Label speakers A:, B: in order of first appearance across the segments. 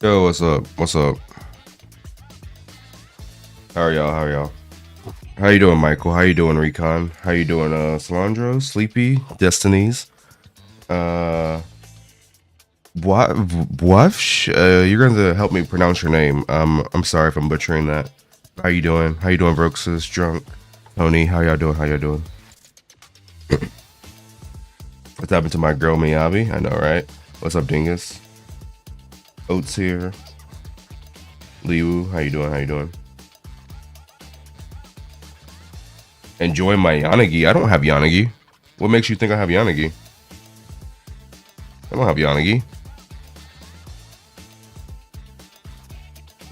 A: Yo, what's up? What's up? How are y'all? How are y'all? How you doing, Michael? How you doing, Recon? How you doing, Solandro? Sleepy? Destinies? Uh, what? You're going to help me pronounce your name. I'm sorry if I'm butchering that. How you doing? How you doing, Brookses? Drunk? Tony, how y'all doing? How y'all doing? What's happened to my girl, Miyabi? I know, right? What's up, Dingus? Oats here. Liu, how you doing? How you doing? Enjoy my Yanagi. I don't have Yanagi. What makes you think I have Yanagi? I don't have Yanagi.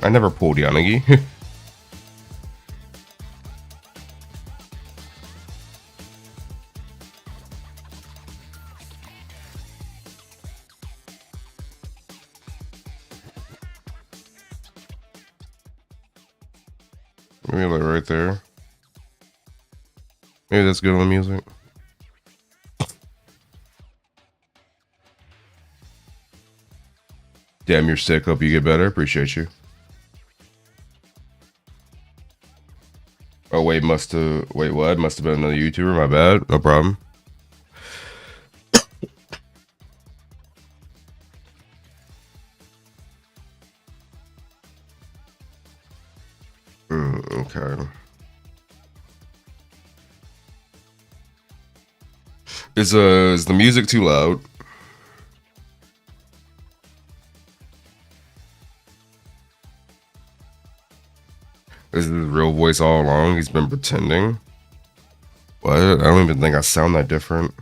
A: I never pulled Yanagi. Maybe like right there. Maybe that's good on the music. Damn, you're sick. Hope you get better. Appreciate you. Oh wait, wait, what? Must have been another YouTuber. My bad. No problem. Okay. Is the music too loud? Is his real voice all along? He's been pretending. What? I don't even think I sound that different.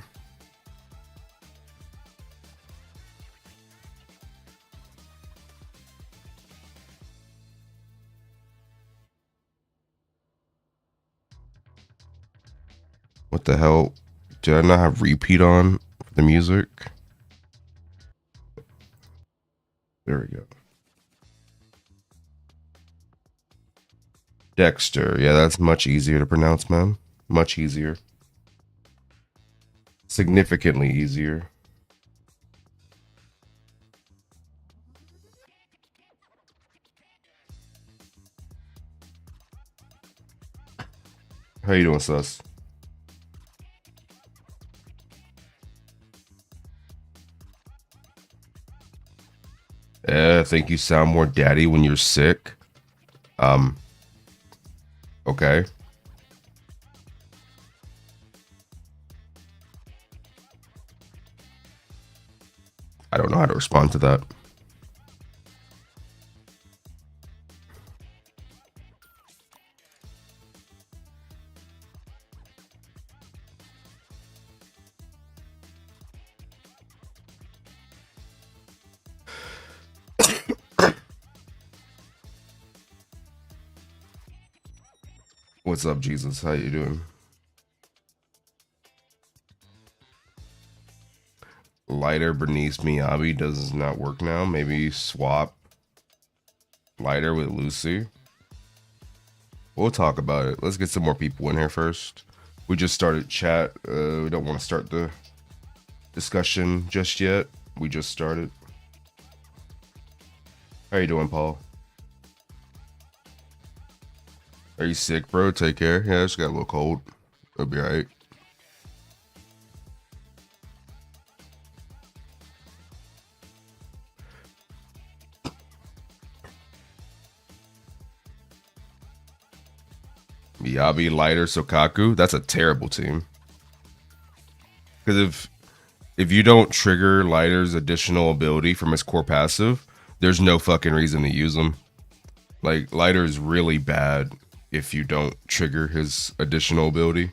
A: What the hell? Did I not have repeat on for the music? There we go. Dexter. Yeah, that's much easier to pronounce, man. Much easier. Significantly easier. How you doing, sus? I think you sound more daddy when you're sick. Okay. I don't know how to respond to that. What's up, Jesus? How you doing? Lighter Bernice Miyabi does not work now. Maybe swap Lighter with Lucy. We'll talk about it. Let's get some more people in here first. We just started chat. We don't want to start the discussion just yet. We just started. How you doing, Paul? Are you sick, bro? Take care. Yeah, I just got a little cold. It'll be alright. Miyabi, Lighter, Sokaku. That's a terrible team. Because if you don't trigger Lighter's additional ability from his core passive, there's no fucking reason to use him. Like, Lighter is really bad if you don't trigger his additional ability.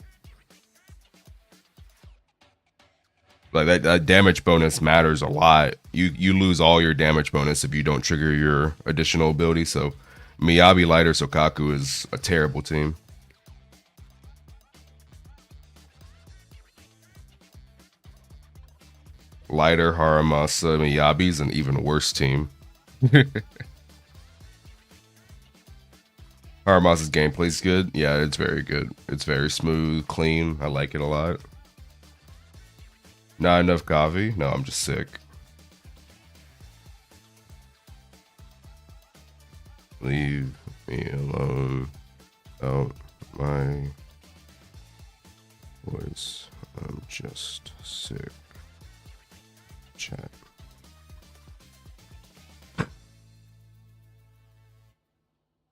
A: Like that damage bonus matters a lot. You lose all your damage bonus if you don't trigger your additional ability. So Miyabi, Lighter, Sokaku is a terrible team. Lighter, Haramasa, Miyabi's an even worse team. Haramasa's gameplay's good. Yeah, it's very good. It's very smooth, clean. I like it a lot. Not enough coffee? No, I'm just sick. Leave me alone. Out my voice. I'm just sick. Chat.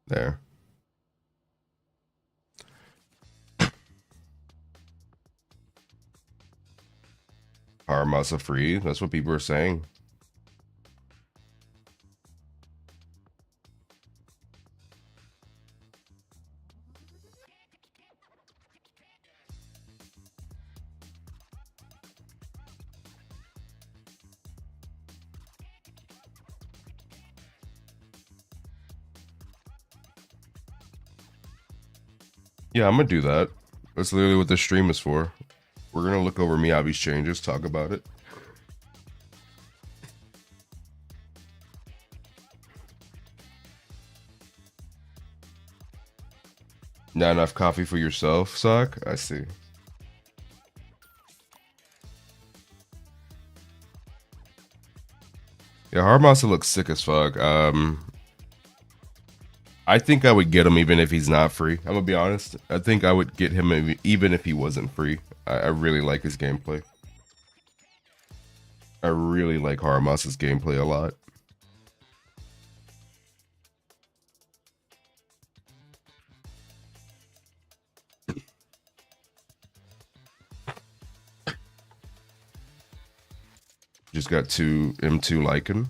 A: There. Haramasa free. That's what people are saying. Yeah, I'm gonna do that. That's literally what this stream is for. We're gonna look over Miyabi's changes, talk about it. Not enough coffee for yourself, Sock? I see. Yeah, Haramasa looks sick as fuck. I think I would get him even if he's not free. I'm gonna be honest. I think I would get him even if he wasn't free. I really like his gameplay. I really like Haramasa's gameplay a lot. Just got two M2 Lycan.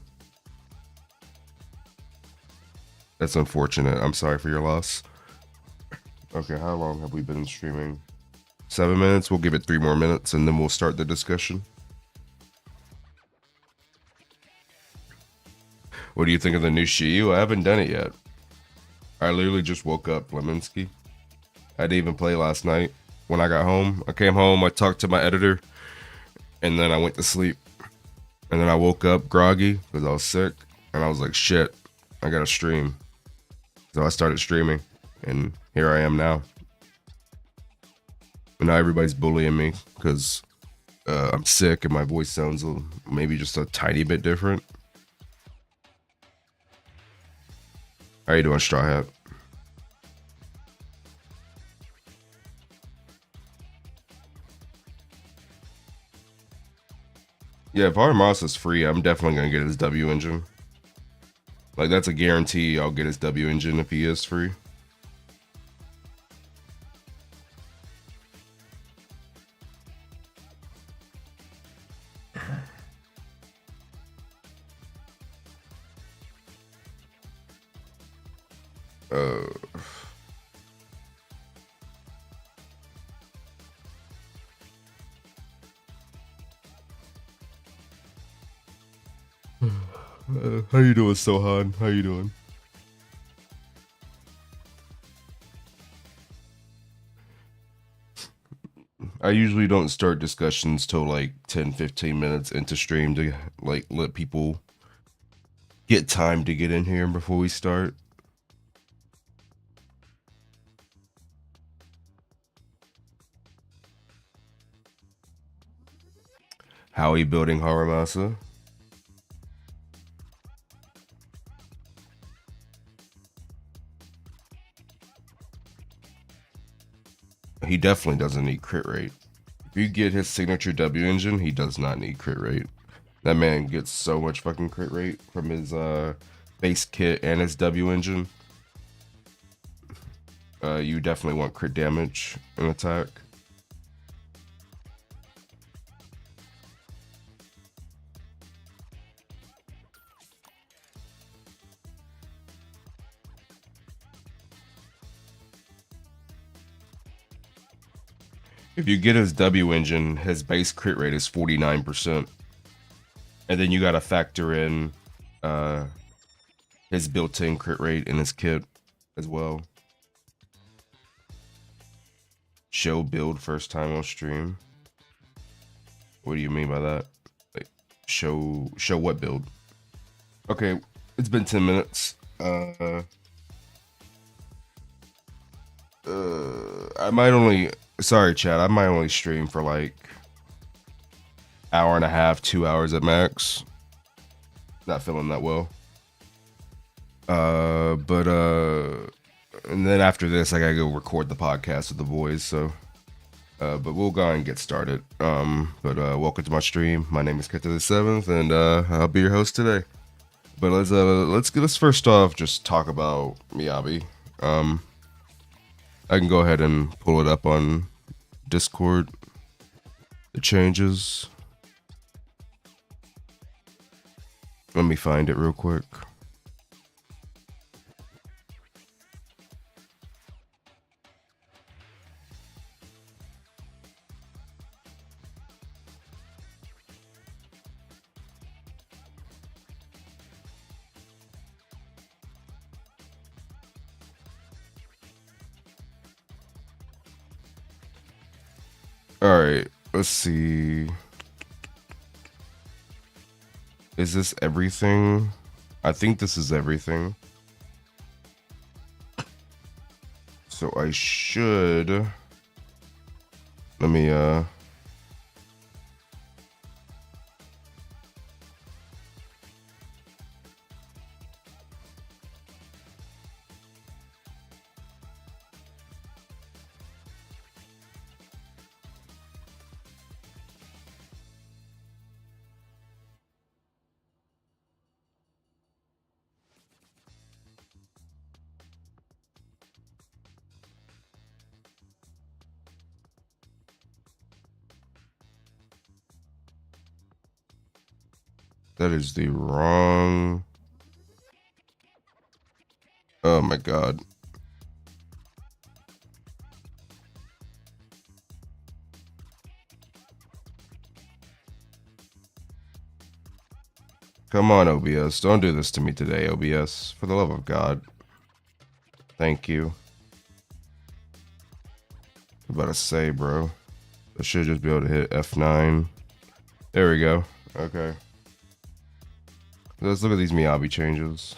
A: That's unfortunate. I'm sorry for your loss. Okay, how long have we been streaming? 7 minutes. We'll give it 3 more minutes and then we'll start the discussion. What do you think of the new Shiyu? I haven't done it yet. I literally just woke up, Leminski. I didn't even play last night. When I got home, I came home, I talked to my editor, and then I went to sleep. And then I woke up groggy because I was sick, and I was like, shit, I gotta stream. So I started streaming, and here I am now. And now everybody's bullying me because I'm sick and my voice sounds maybe just a tiny bit different. How you doing, Straw Hat? Yeah, if Armas is free, I'm definitely gonna get his W engine. Like, that's a guarantee I'll get his W engine if he is free. How you doing, Sohan? How you doing? I usually don't start discussions till like 10-15 minutes into stream to like let people get time to get in here before we start. How are you building Haramasa? He definitely doesn't need crit rate. If you get his signature W engine, he does not need crit rate. That man gets so much fucking crit rate from his base kit and his W engine. You definitely want crit damage in attack. If you get his W engine, his base crit rate is 49%. And then you gotta factor in his built-in crit rate in his kit as well. Show build first time on stream. What do you mean by that? Like, show what build? Okay, it's been 10 minutes. I might only, sorry chat, I might only stream for like hour and a half, 2 hours at max. Not feeling that well. But and then after this, I gotta go record the podcast with the boys. So, but we'll go and get started. But welcome to my stream. My name is Keta the Seventh, and I'll be your host today. But let's first off just talk about Miyabi. I can go ahead and pull it up on Discord. The changes. Let me find it real quick. All right, let's see. Is this everything? I think this is everything. So I should. Let me That is the wrong. Oh my god. Come on, OBS. Don't do this to me today, OBS. For the love of God. Thank you. I'm about to say, bro. I should just be able to hit F9. There we go. Okay. Let's look at these Miyabi changes.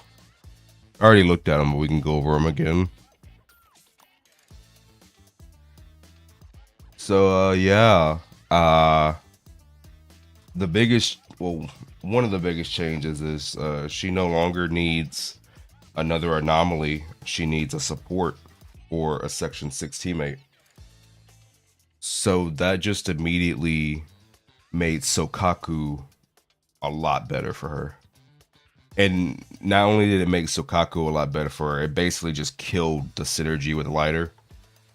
A: I already looked at them, but we can go over them again. So, yeah. The biggest, well, one of the biggest changes is she no longer needs another anomaly. She needs a support or a Section 6 teammate. So that just immediately made Sokaku a lot better for her. And not only did it make Sokaku a lot better for her, it basically just killed the synergy with Lighter.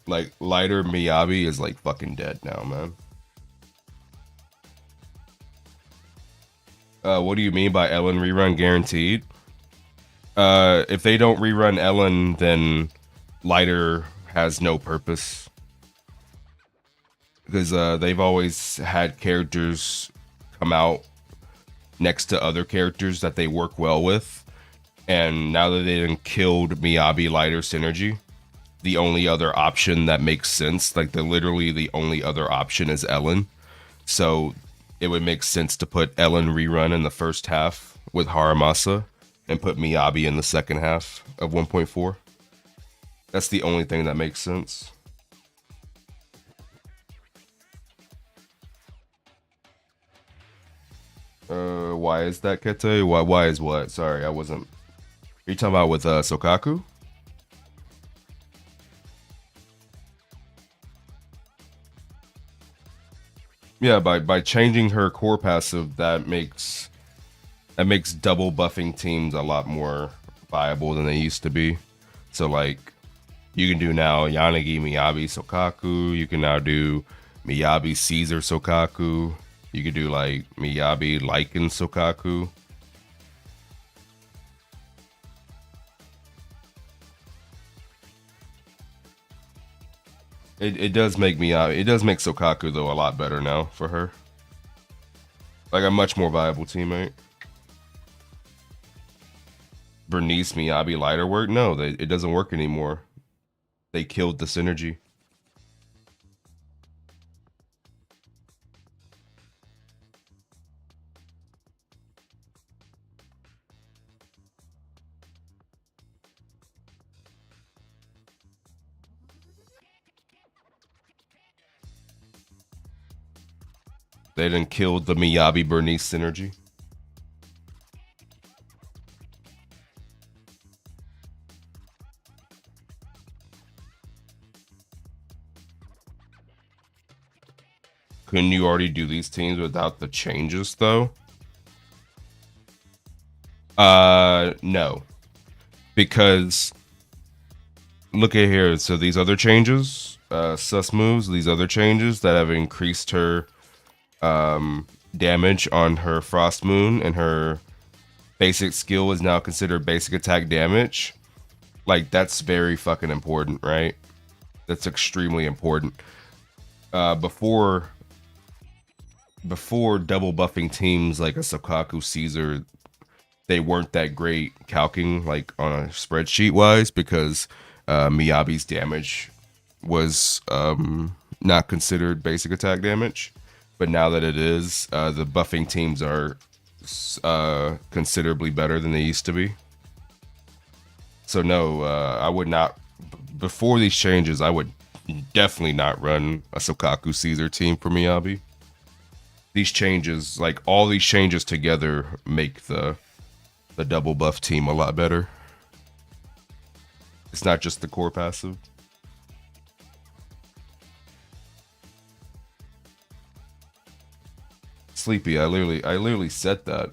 A: Like, Lighter Miyabi is like fucking dead now, man. What do you mean by Ellen rerun guaranteed? If they don't rerun Ellen, then Lighter has no purpose. Because they've always had characters come out next to other characters that they work well with. And now that they done killed Miyabi Lighter synergy, the only other option that makes sense, like literally the only other option is Ellen. So it would make sense to put Ellen rerun in the first half with Haramasa and put Miyabi in the second half of 1.4. That's the only thing that makes sense. Why is that, Kete? Why is what? Sorry, I wasn't. Are you talking about with Sokaku? Yeah, by changing her core passive, that makes double buffing teams a lot more viable than they used to be. So like, you can do now Yanagi, Miyabi, Sokaku. You can now do Miyabi, Caesar, Sokaku. You could do like Miyabi, Lycan, Sokaku. It does make Miyabi, it does make Sokaku though a lot better now for her. Like a much more viable teammate. Bernice, Miyabi, Lighter work? No, it doesn't work anymore. They killed the synergy. They done killed the Miyabi Bernice synergy. couldn't you already do these teams without the changes though? No. Because look at here. So these other changes, sus moves, these other changes that have increased her damage on her Frost Moon, and her basic skill is now considered basic attack damage. Like, that's very fucking important, right? That's extremely important. Before double buffing teams like a Sokaku Caesar, they weren't that great calcing like on a spreadsheet wise, because Miyabi's damage was not considered basic attack damage. But now that it is, the buffing teams are considerably better than they used to be. So no, I would not. Before these changes, I would definitely not run a Sokaku Caesar team for Miyabi. These changes, like all these changes together, make the double buff team a lot better. It's not just the core passive. Sleepy, I literally said that.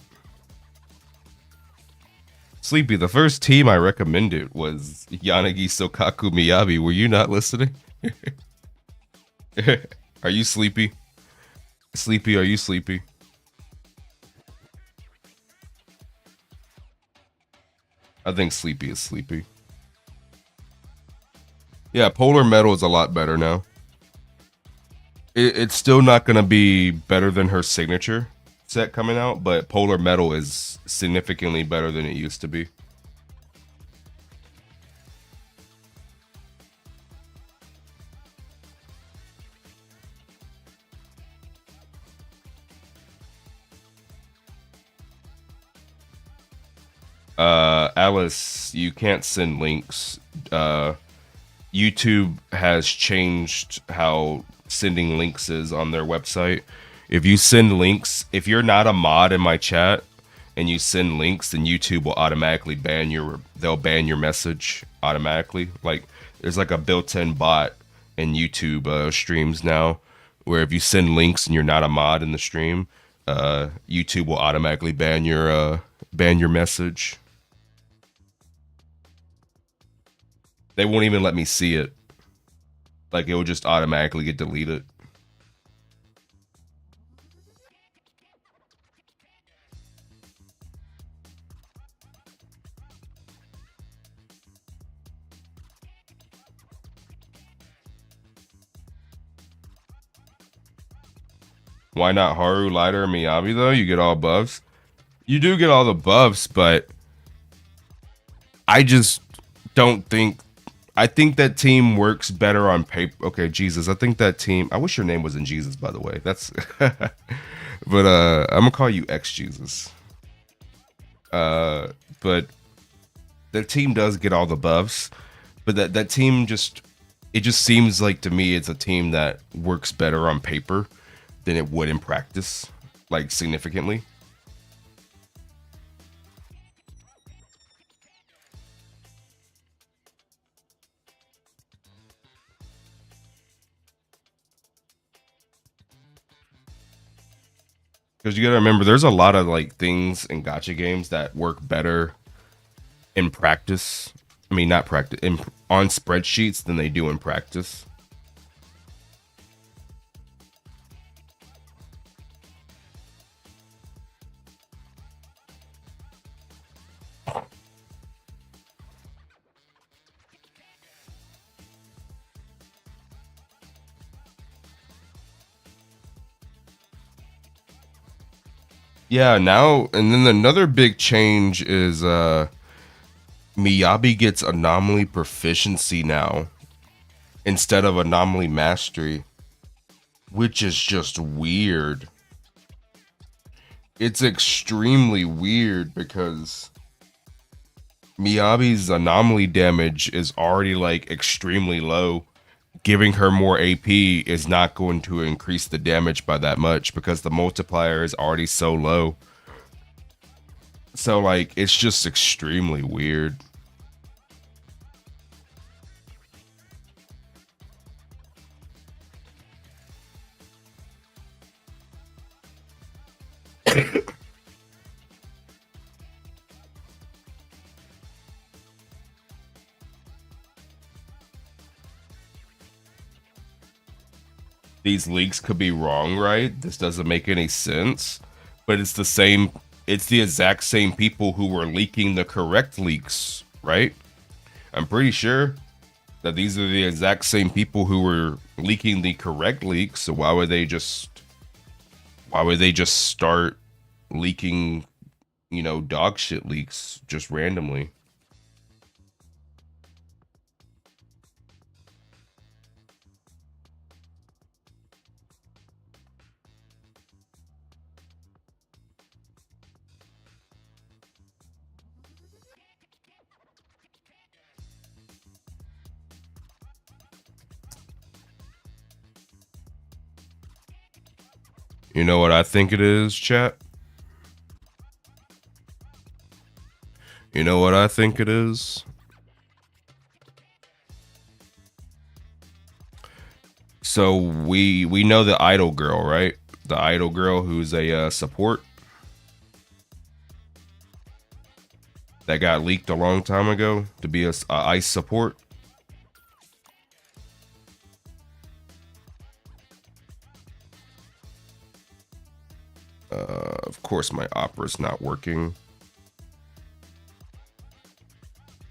A: Sleepy, the first team I recommended was Yanagi, Sokaku, Miyabi. Were you not listening? Are you sleepy? Sleepy, are you sleepy? I think Sleepy is sleepy. Yeah, Polar Metal is a lot better now. It's still not going to be better than her signature set coming out, but Polar Metal is significantly better than it used to be. Alice, you can't send links. YouTube has changed how sending links is on their website. If you send links, if you're not a mod in my chat and you send links, then YouTube will automatically they'll ban your message automatically. Like, there's like a built-in bot in YouTube streams now, where if you send links and you're not a mod in the stream, YouTube will automatically ban your message. They won't even let me see it. Like, it will just automatically get deleted. Why not Haru, Lighter, and Miyabi though? You get all buffs. You do get all the buffs, but I just don't think. I think that team works better on paper. Okay, Jesus. I think that team. I wish your name wasn't Jesus, by the way. That's. But I'm gonna call you X Jesus. But the team does get all the buffs, but that team it just seems like to me it's a team that works better on paper than it would in practice, like significantly. Because you gotta remember, there's a lot of like things in gacha games that work better in practice. I mean, not practice, on spreadsheets than they do in practice. Yeah, now, and then another big change is Miyabi gets anomaly proficiency now instead of anomaly mastery, which is just weird. It's extremely weird because Miyabi's anomaly damage is already like extremely low. Giving her more AP is not going to increase the damage by that much because the multiplier is already so low. So like, it's just extremely weird. These leaks could be wrong, right? This doesn't make any sense. But it's the same, it's the exact same people who were leaking the correct leaks, right? I'm pretty sure that these are the exact same people who were leaking the correct leaks. So why would they just start leaking, you know, dog shit leaks just randomly? You know what I think it is, chat? You know what I think it is? So we know the idol girl, right? The idol girl who's a support that got leaked a long time ago to be a ice support. Of course, my opera's not working.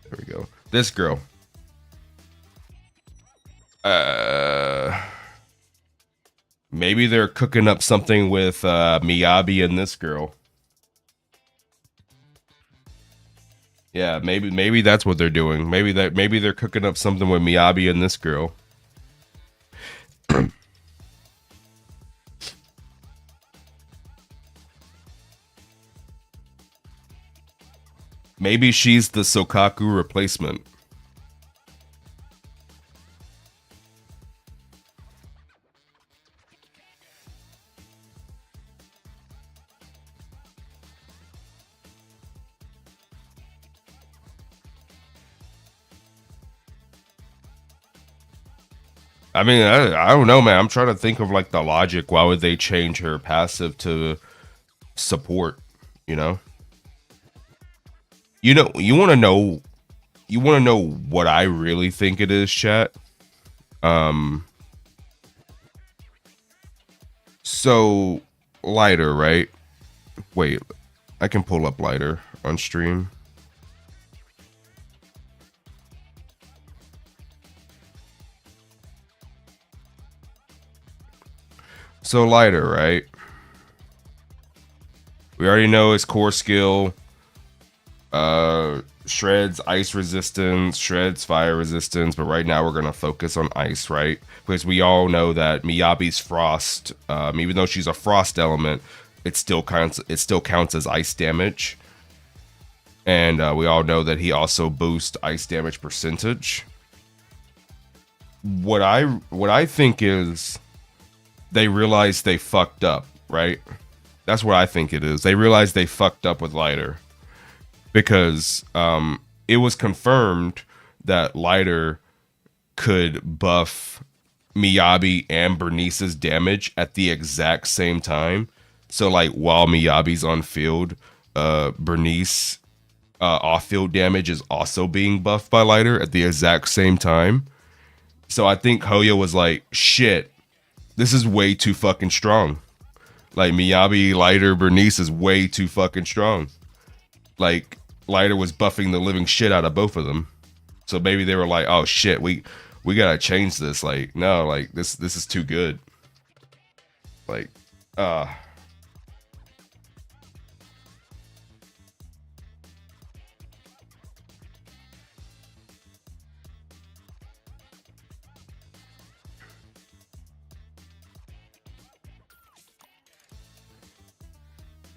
A: There we go. This girl. Maybe they're cooking up something with Miyabi and this girl. Yeah, maybe that's what they're doing. Maybe they're cooking up something with Miyabi and this girl. Maybe she's the Sokaku replacement. I mean, I don't know, man. I'm trying to think of like the logic. Why would they change her passive to support? You know, you want to know what I really think it is, chat. So Lighter, right? Wait, I can pull up Lighter on stream. So Lighter, right? We already know his core skill. Shreds ice resistance, Shreds fire resistance, but right now we're gonna focus on ice, right? Because we all know that Miyabi's frost, even though she's a frost element, it still counts as ice damage. And we all know that he also boosts ice damage percentage. What I think is they realized they fucked up, right? That's what I think it is. They realized they fucked up with Lighter. Because it was confirmed that Lighter could buff Miyabi and Bernice's damage at the exact same time. So like while Miyabi's on field, Bernice off-field damage is also being buffed by Lighter at the exact same time. So I think Hoyo was like, shit, this is way too fucking strong. Like Miyabi, Lighter, Bernice is way too fucking strong. Like Lighter was buffing the living shit out of both of them. So maybe they were like, oh shit, we gotta change this. Like, no, like this is too good. Like,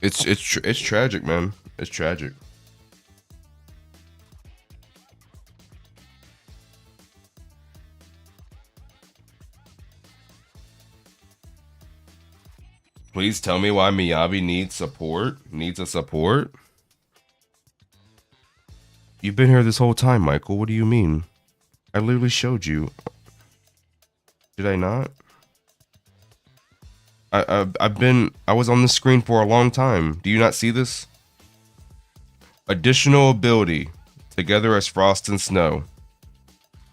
A: it's tragic, man. It's tragic. Please tell me why Miyabi needs support. Needs a support. You've been here this whole time, Michael. What do you mean? I literally showed you. Did I not? I was on the screen for a long time. Do you not see this? Additional ability, together as frost and snow.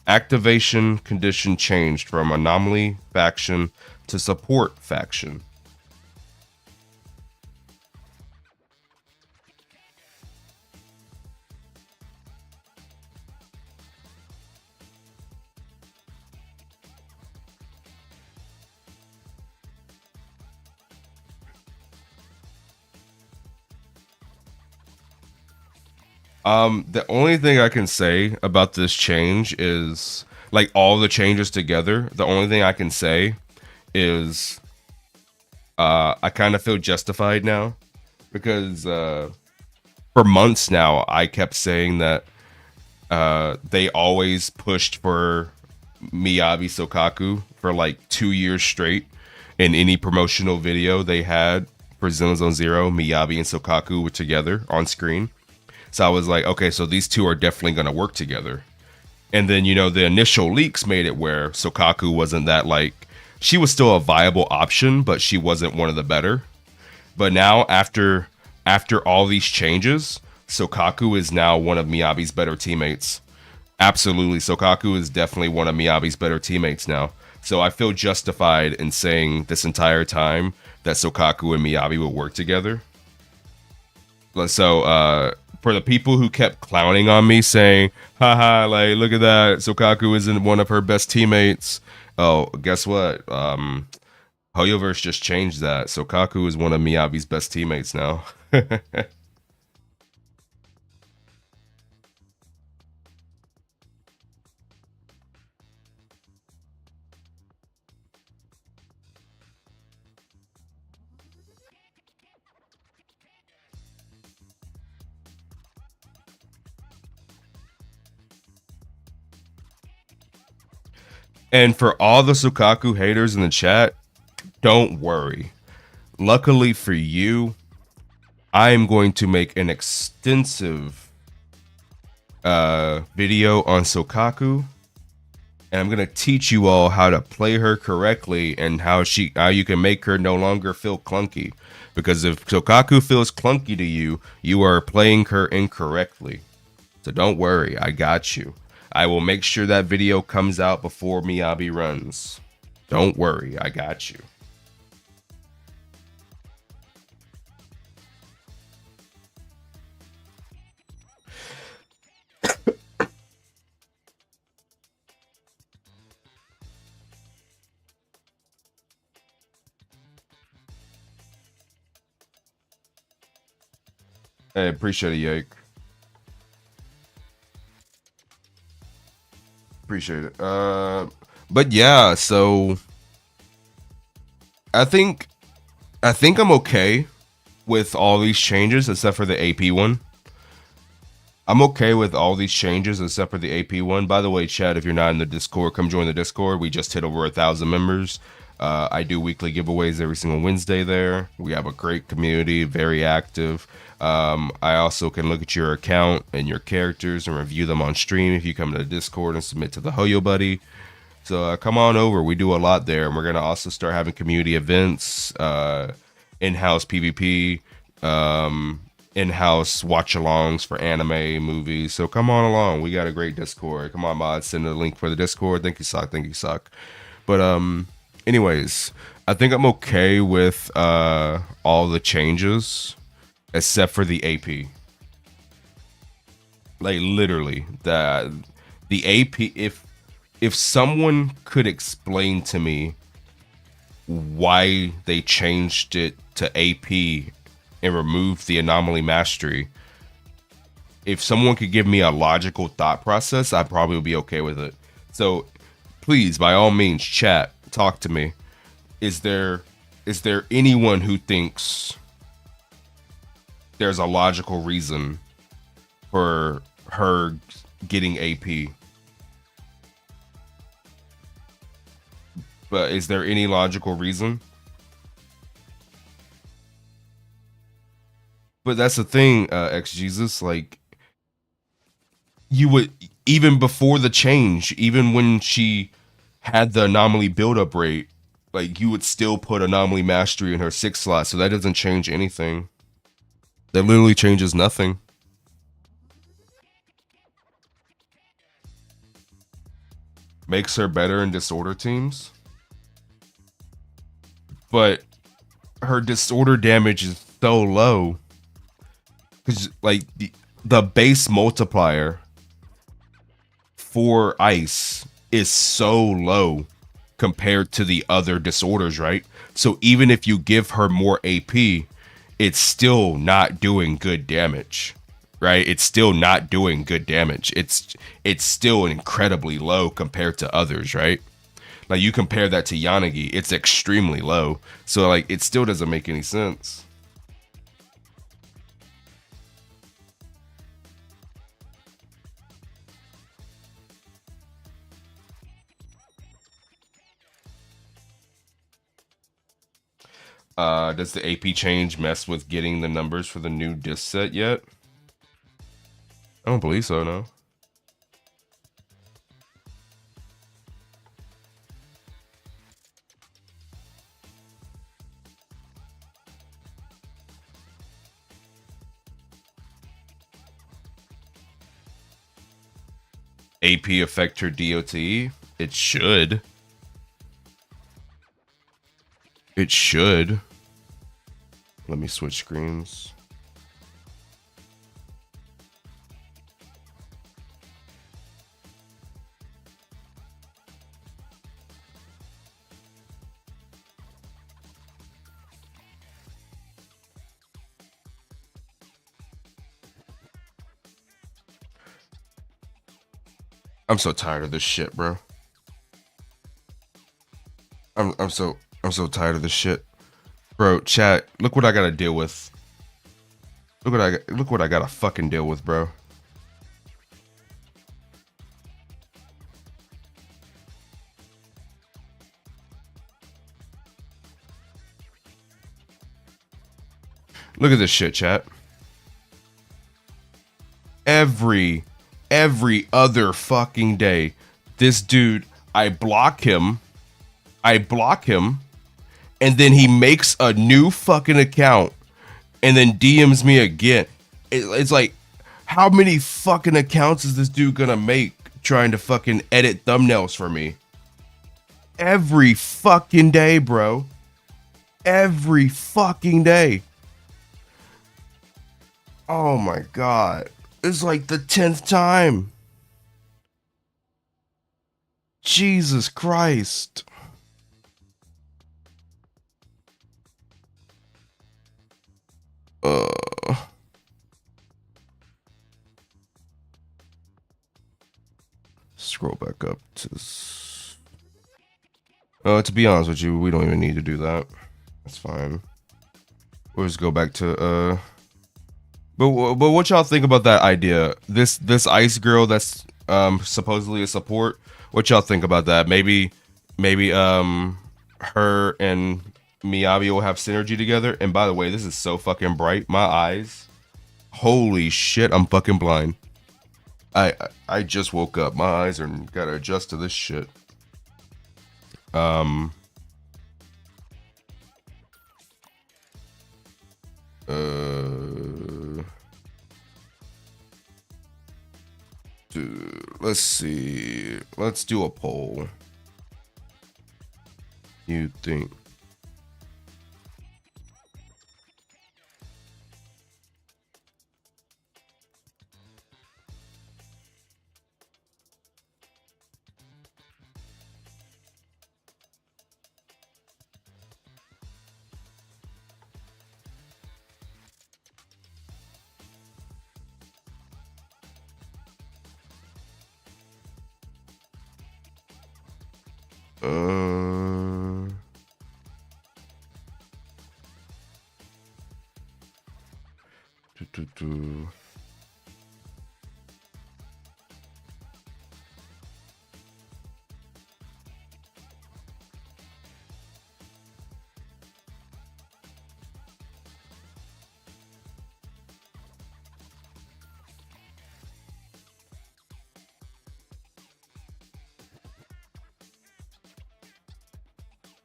A: Activation condition changed from anomaly faction to support faction. The only thing I can say about this change is like all the changes together. The only thing I can say is I kind of feel justified now because for months now I kept saying that they always pushed for Miyabi Sokaku for like 2 years straight. In any promotional video they had for Xenozone Zero, Miyabi and Sokaku were together on screen. So I was like, okay, so these two are definitely going to work together. And then, you know, the initial leaks made it where Sokaku wasn't that like, she was still a viable option, but she wasn't one of the better. But now after all these changes, Sokaku is now one of Miyabi's better teammates. Absolutely, Sokaku is definitely one of Miyabi's better teammates now. So I feel justified in saying this entire time that Sokaku and Miyabi will work together. So for the people who kept clowning on me saying, haha, like look at that, Sokaku isn't one of her best teammates. Oh, guess what? Hoyoverse just changed that. Sokaku is one of Miyabi's best teammates now. And for all the Sokaku haters in the chat, don't worry. Luckily for you, I am going to make an extensive video on Sokaku, and I'm gonna teach you all how to play her correctly and how you can make her no longer feel clunky. Because if Sokaku feels clunky to you, you are playing her incorrectly. So don't worry, I got you. I will make sure that video comes out before Miyabi runs. Don't worry, I got you. I appreciate it, Yake. Appreciate it. But yeah, so I think I'm okay with all these changes except for the AP one. I'm okay with all these changes except for the AP one. By the way, Chad, if you're not in the Discord, come join the Discord. We just hit over 1,000 members. I do weekly giveaways every single Wednesday there. We have a great community, very active. I also can look at your account and your characters and review them on stream if you come to the Discord and submit to the Hoyo Buddy. So come on over. We do a lot there. And we're going to also start having community events, in-house PvP, in-house watch-alongs for anime, movies. So come on along. We got a great Discord. Come on, mods. Send the link for the Discord. Thank you, Sock. Thank you, Sock. But anyways, I think I'm okay with all the changes except for the AP. Like literally, the AP. If someone could explain to me why they changed it to AP and removed the anomaly mastery, if someone could give me a logical thought process, I probably would be okay with it. So please, by all means, chat, talk to me. Is there anyone who thinks there's a logical reason for her getting AP? But is there any logical reason? But that's the thing, ex-Jesus, like, you would, even before the change, even when she had the anomaly buildup rate, like you would still put Anomaly Mastery in her 6th slot, so that doesn't change anything. That literally changes nothing. Makes her better in disorder teams. But her disorder damage is so low. Because, like, the base multiplier for ice is so low compared to the other disorders, right? So even if you give her more AP, it's still not doing good damage, right? It's still not doing good damage. It's still incredibly low compared to others, right? Like you compare that to Yanagi, it's extremely low. So like it still doesn't make any sense. Does the AP change mess with getting the numbers for the new disc set yet? I don't believe so, no. AP affect her DOT? It should. It should. Let me switch screens. I'm so tired of this shit, bro. I'm so tired of this shit. Bro, chat, look what I gotta deal with. Look what I gotta fucking deal with, bro. Look at this shit, chat. Every other fucking day, this dude, I block him, and then he makes a new fucking account and then DMs me again. It's like, how many fucking accounts is this dude gonna make trying to fucking edit thumbnails for me? Every fucking day, bro. Every fucking day. Oh my god. It's like the 10th time. Jesus Christ. Scroll back up to be honest with you, we don't even need to do that. That's fine. We'll just go back to but what y'all think about that idea? This ice girl that's supposedly a support. What y'all think about that? Maybe her and Miyabi will have synergy together. And by the way, this is so fucking bright. My eyes. Holy shit, I'm fucking blind. I just woke up. My eyes are gotta adjust to this shit. Let's see. Let's do a poll. You think?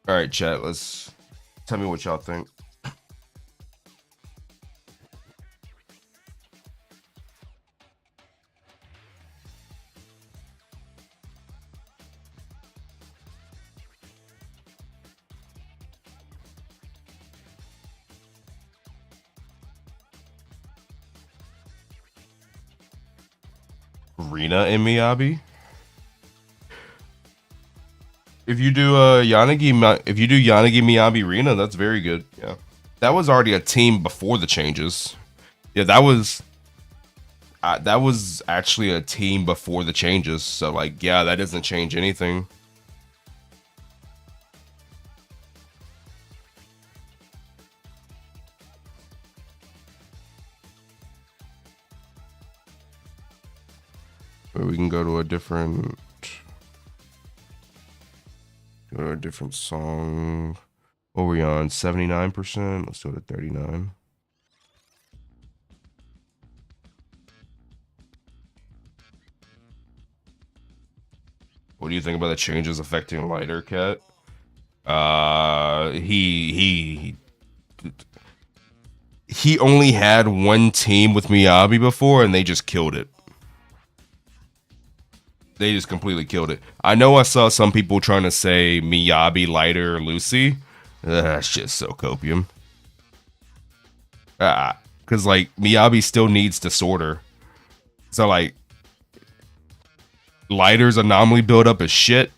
A: All right, chat. Let's tell me what y'all think. Rina and Miyabi. If you do Yanagi Miyabi Rina, that's very good. Yeah, that was already a team before the changes. Yeah, that was actually a team before the changes. So like, yeah, that doesn't change anything. But we can go to a different song. What were we on? 79%. Let's do it at 39. What do you think about the changes affecting Lighter Cat? He only had one team with Miyabi before, and they just killed it. They just completely killed it. I know I saw some people trying to say Miyabi, Lighter, Lucy. That's just so copium. Because like Miyabi still needs Disorder. So like Lighter's anomaly build-up is shit.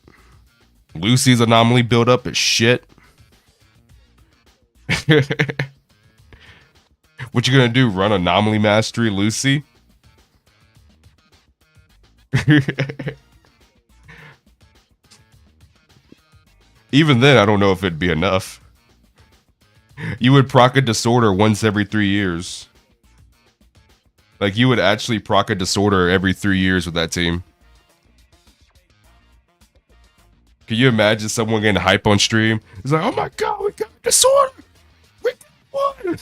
A: Lucy's anomaly build-up is shit. What you gonna do? Run anomaly mastery, Lucy? Even then, I don't know if it'd be enough. You would proc a Disorder once every 3 years. Like, you would actually proc a Disorder every 3 years with that team. Can you imagine someone getting hype on stream? It's like, oh my god, we got Disorder! We got one!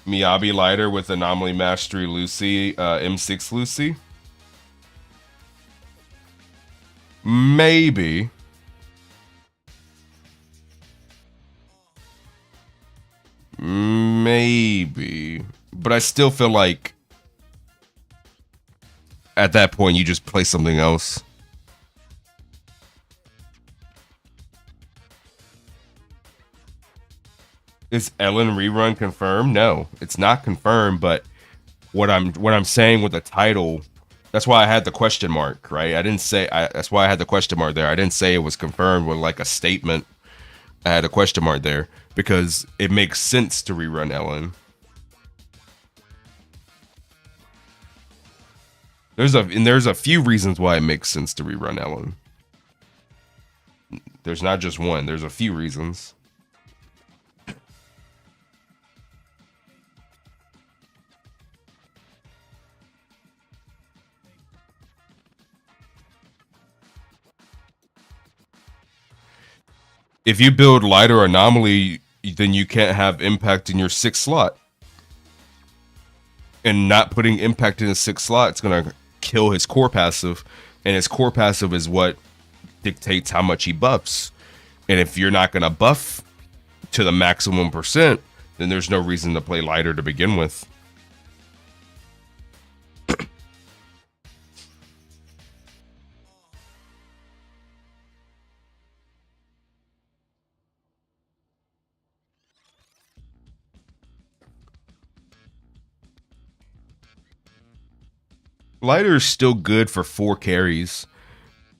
A: Miyabi Lighter with Anomaly Mastery Lucy, M6 Lucy? Maybe. Maybe. But I still feel like at that point you just play something else. Is Ellen Rerun confirmed? No, it's not confirmed, but what I'm saying with the title, that's why I had the question mark, right? I didn't say that's why I had the question mark there. I didn't say it was confirmed with like a statement. I had a question mark there because it makes sense to rerun Ellen. There's a few reasons why it makes sense to rerun Ellen. There's not just one, there's a few reasons. If you build Lighter Anomaly, then you can't have Impact in your 6th slot. And not putting Impact in his 6th slot, it's going to kill his core passive. And his core passive is what dictates how much he buffs. And if you're not going to buff to the maximum %, then there's no reason to play Lighter to begin with. Lighter's still good for 4 carries.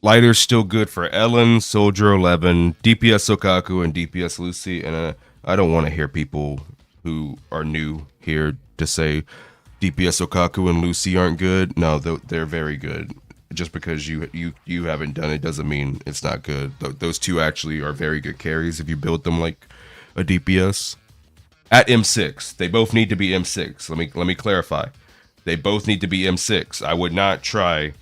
A: Lighter's still good for Ellen, Soldier 11, DPS Okaku, and DPS Lucy. And I don't want to hear people who are new here to say DPS Okaku and Lucy aren't good. No, they're very good. Just because you haven't done it doesn't mean it's not good. Those two actually are very good carries if you build them like a DPS. At M6, they both need to be M6. Let me clarify. They both need to be M6. I would not try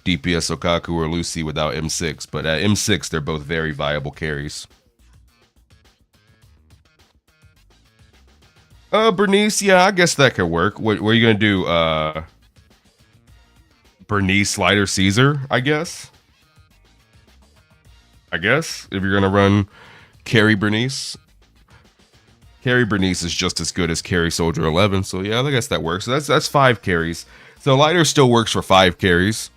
A: DPS Sokaku or Lucy without M6, but at M6 they're both very viable carries. Bernice, yeah, I guess that could work. What are you gonna do? Bernice, Slider, Caesar, I guess. If you're gonna run carry Bernice. Carry Bernice is just as good as carry Soldier 11, so yeah, I guess that works. So that's 5 carries. So Lighter still works for 5 carries.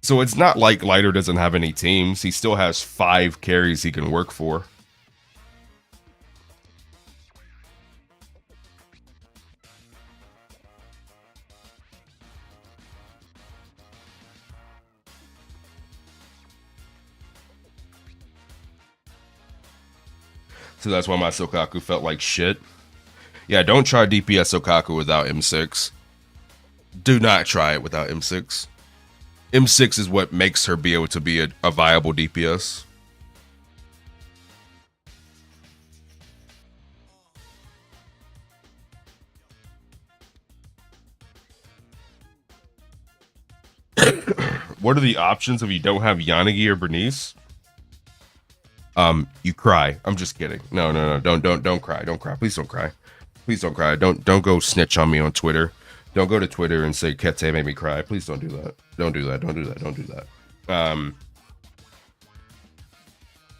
A: So it's not like Lighter doesn't have any teams. He still has 5 carries he can work for. So that's why my Sokaku felt like shit. Yeah, don't try DPS Sokaku without M6. Do not try it without M6. M6 is what makes her be able to be a viable DPS. What are the options if you don't have Yanagi or Bernice? You cry. I'm just kidding. No. Don't cry. Don't cry. Please don't cry. Please don't cry. Don't go snitch on me on Twitter. Don't go to Twitter and say Kete made me cry. Please don't do that. Don't do that. Don't do that. Don't do that.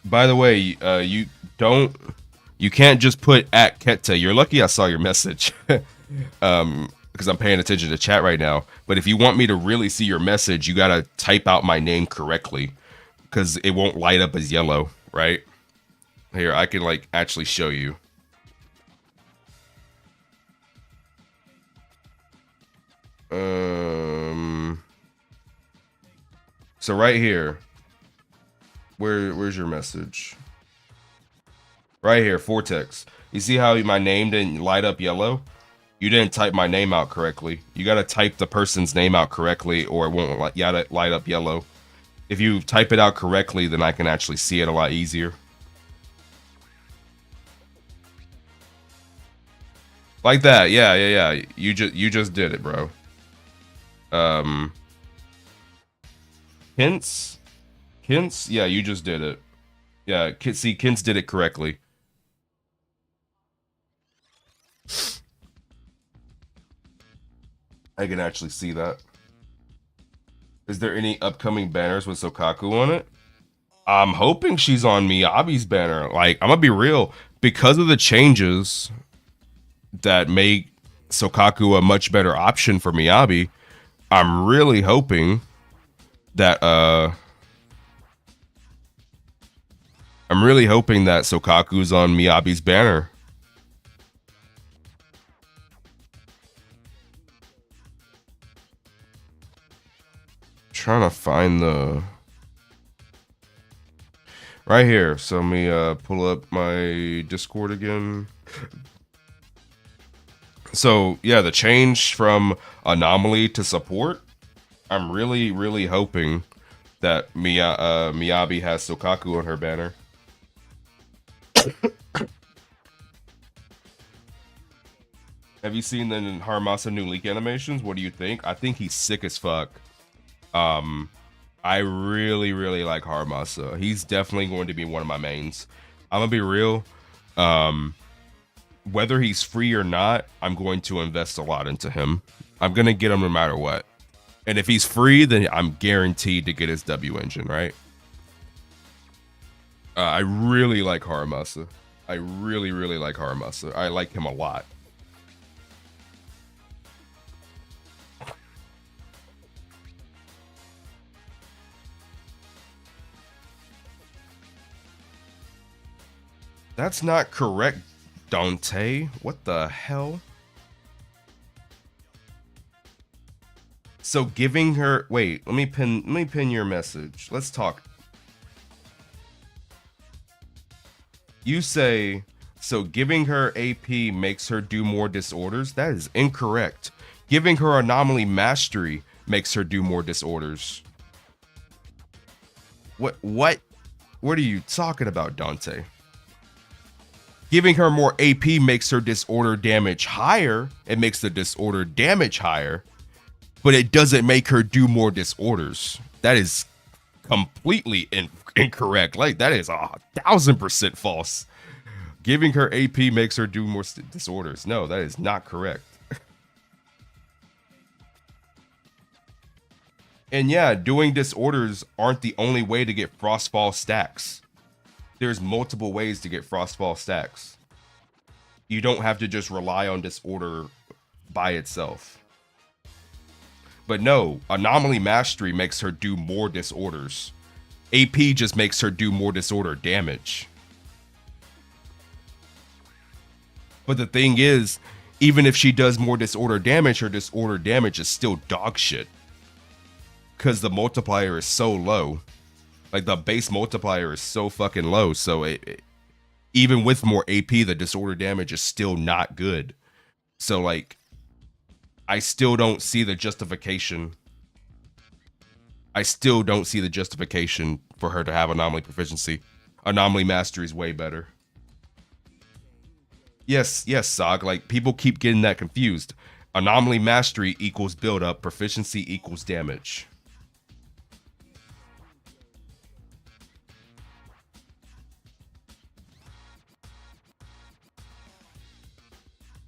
A: By the way, you can't just put at Kete. You're lucky I saw your message. Because I'm paying attention to chat right now. But if you want me to really see your message, you gotta type out my name correctly, because it won't light up as yellow, right? Here, I can like actually show you. So right here, where's your message? Right here, Vortex. You see how my name didn't light up yellow? You didn't type my name out correctly. You gotta type the person's name out correctly, or it won't light up yellow. If you type it out correctly, then I can actually see it a lot easier. Like that, yeah. You just did it, bro. Hints, yeah, you just did it. Yeah, see, Kins did it correctly. I can actually see that. Is there any upcoming banners with Sokaku on it? I'm hoping she's on Miyabi's banner. Like, I'm gonna be real. Because of the changes that make Sokaku a much better option for Miyabi, I'm really hoping that Sokaku's on Miyabi's banner. Trying to find the right here. So let me pull up my Discord again. So yeah, the change from anomaly to support. I'm really hoping that Miyabi has Sokaku on her banner. Have you seen the Haramasa new leak animations? What do you think? I think he's sick as fuck. I really like Haramasa. He's definitely going to be one of my mains. I'm gonna be real. Whether he's free or not, I'm going to invest a lot into him. I'm gonna get him no matter what. And if he's free, then I'm guaranteed to get his W engine, right? I really like Haramasa. I really like Haramasa. I like him a lot. That's not correct, Dante. What the hell? So giving her, wait, let me pin your message. Let's talk. You say, so giving her AP makes her do more disorders? That is incorrect. Giving her anomaly mastery makes her do more disorders. What are you talking about, Dante? Giving her more AP makes her disorder damage higher. It makes the disorder damage higher. but it doesn't make her do more disorders. That is completely incorrect. Like, that is 1,000% false. Giving her AP makes her do more disorders. No, that is not correct. And yeah, doing disorders aren't the only way to get Frostfall stacks. There's multiple ways to get Frostfall stacks. You don't have to just rely on disorder by itself. But no, Anomaly Mastery makes her do more disorders. AP just makes her do more disorder damage. But the thing is, even if she does more disorder damage, her disorder damage is still dog shit. Because the multiplier is so low. Like, the base multiplier is so fucking low. So even with more AP, the disorder damage is still not good. So, like, I still don't see the justification. I still don't see the justification for her to have Anomaly Proficiency. Anomaly Mastery is way better. Yes, Sog. Like, people keep getting that confused. Anomaly Mastery equals build up. Proficiency equals damage.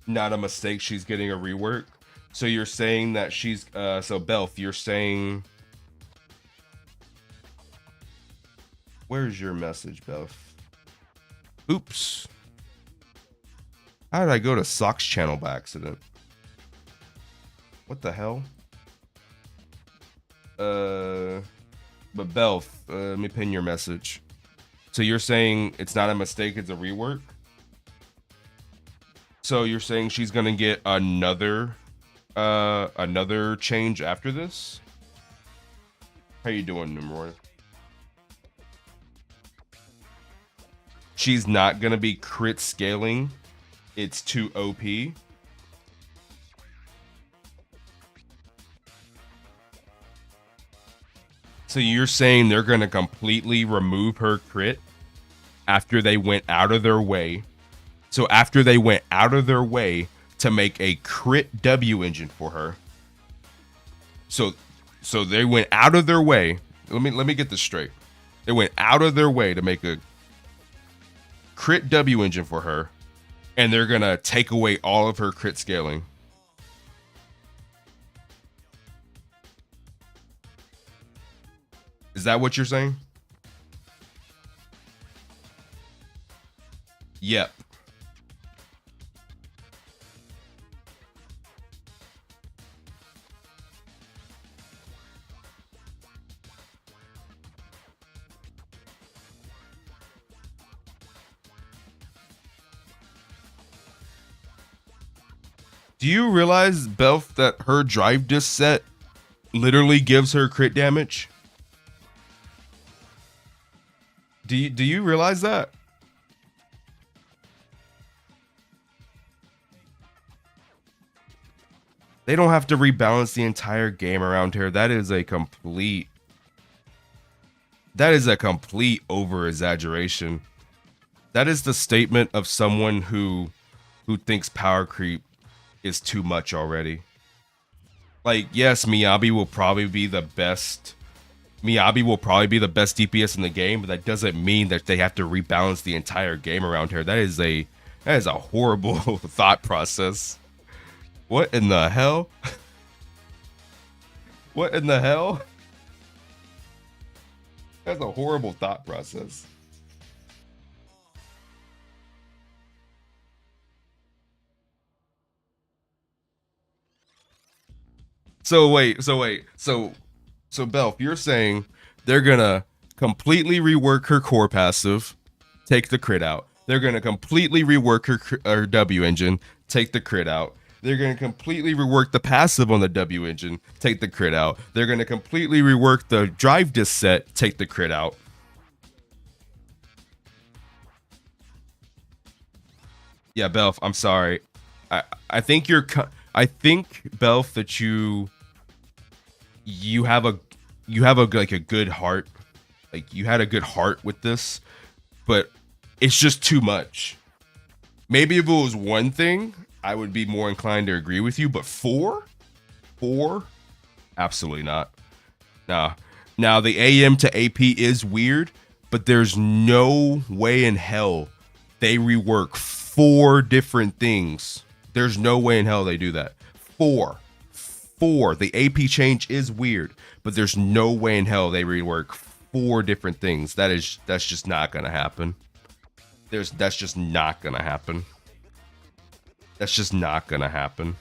A: Not a mistake. She's getting a rework. So you're saying that she's so Belf, you're saying, where's your message, Belf? Oops. How did I go to Socks channel by accident? What the hell? But Belf, let me pin your message. So you're saying it's not a mistake, it's a rework? So you're saying she's gonna get another change after this? How you doing, Nimrod? She's not gonna be crit scaling. It's too OP. So you're saying they're gonna completely remove her crit after they went out of their way. So after they went out of their way to make a crit W engine for her. So they went out of their way. Let me get this straight. They went out of their way to make a crit W engine for her, and they're gonna take away all of her crit scaling. Is that what you're saying? Yep. Do you realize, Belf, that her drive disc set literally gives her crit damage? Do you realize that? They don't have to rebalance the entire game around here. That is a complete over exaggeration. That is the statement of someone who thinks power creep is too much already. Like, yes, Miyabi will probably be the best DPS in the game, but that doesn't mean that they have to rebalance the entire game around here. That is a horrible thought process. What in the hell? What in the hell? That's a horrible thought process. So Belf, you're saying they're gonna completely rework her core passive, take the crit out. They're gonna completely rework her W engine, take the crit out. They're gonna completely rework the passive on the W engine, take the crit out. They're gonna completely rework the drive disc set, take the crit out. Yeah, Belf, I'm sorry. I think Belf, that you have a like a good heart. Like, you had a good heart with this, but it's just too much. Maybe if it was one thing, I would be more inclined to agree with you, but four? Absolutely not. Now the AM to AP is weird, but there's no way in hell they rework 4 different things. There's no way in hell they do that. Four. The AP change is weird, but there's no way in hell they rework 4 different things. That's just not gonna happen. That's just not gonna happen. That's just not gonna happen.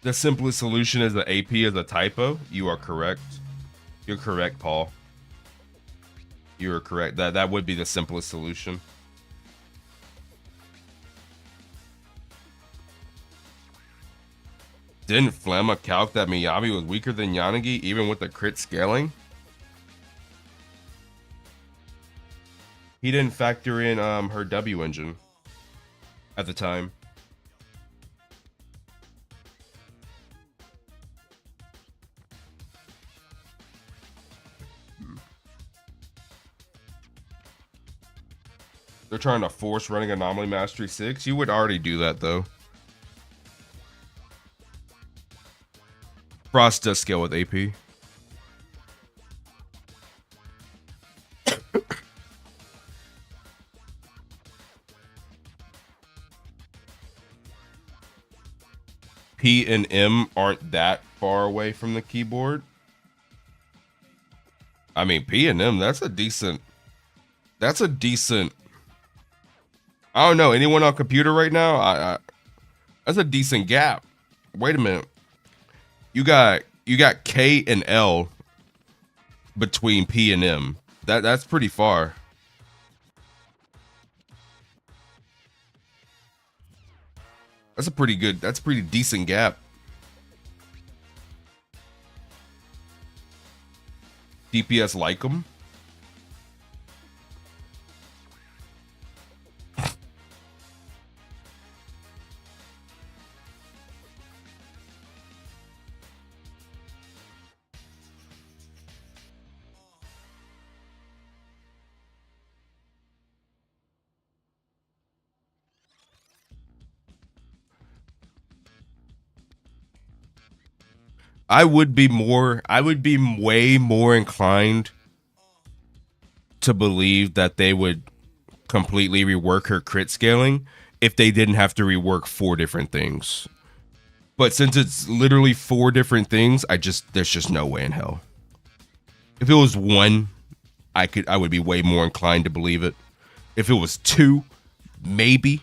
A: The simplest solution is the AP is a typo. You are correct. You're correct, Paul. You are correct. That would be the simplest solution. Didn't Flamma calc that Miyabi was weaker than Yanagi even with the crit scaling? He didn't factor in her W engine at the time. They're trying to force running Anomaly Mastery 6. You would already do that, though. Frost does scale with AP. P and M aren't that far away from the keyboard. I mean, P and M, that's a decent... I don't know. Anyone on computer right now? That's a decent gap. Wait a minute. You got K and L between P and M. That's pretty far. That's a pretty decent gap. DPS like them. I would be way more inclined to believe that they would completely rework her crit scaling if they didn't have to rework 4 different things. But since it's literally 4 different things, there's just no way in hell. If it was 1, I would be way more inclined to believe it. If it was 2, maybe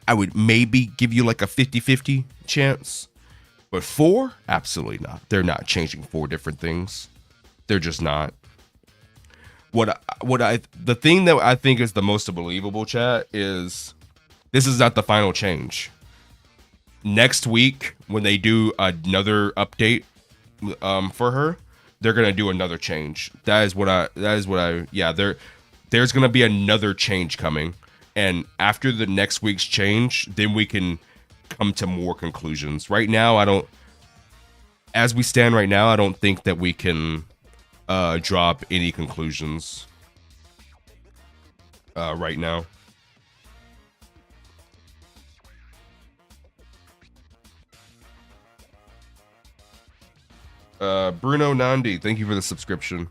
A: I would maybe give you like a 50-50 chance. But 4, absolutely not. They're not changing 4 different things. They're just not. The thing that I think is the most believable, chat, is this is not the final change. Next week, when they do another update for her, they're gonna do another change. There's gonna be another change coming, and after the next week's change, then we can come to more conclusions. Right now, as we stand right now, I don't think that we can drop any conclusions right now. Bruno Nandi, thank you for the subscription.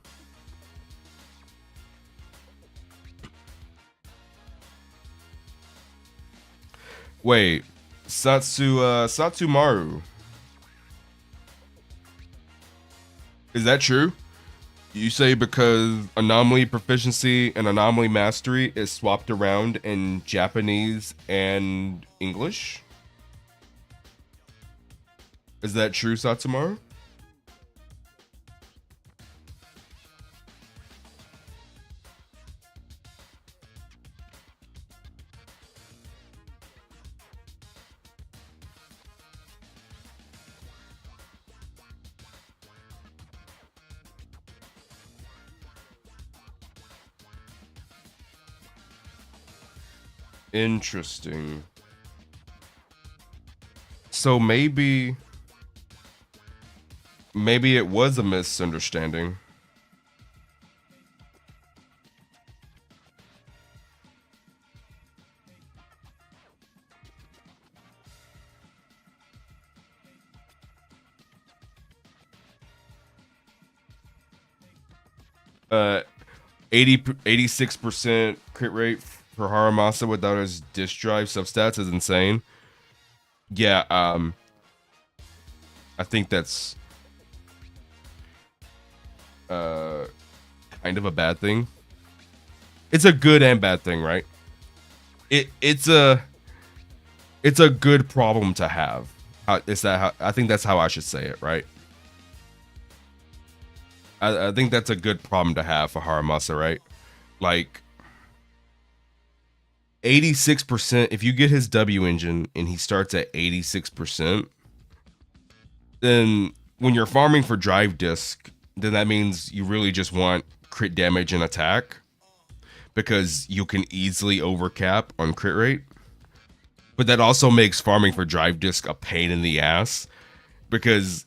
A: Wait, Satsumaru. Is that true? You say because anomaly proficiency and anomaly mastery is swapped around in Japanese and English? Is that true, Satsumaru? Interesting. So maybe it was a misunderstanding. Uh, 86% crit rate for Haramasa without his disk drive substats is insane. Yeah, I think that's kind of a bad thing. It's a good and bad thing, right? It's a good problem to have. I think that's how I should say it, right? I think that's a good problem to have for Haramasa, right? Like 86%, if you get his W engine and he starts at 86%, then when you're farming for drive disc, then that means you really just want crit damage and attack because you can easily overcap on crit rate. But that also makes farming for drive disc a pain in the ass because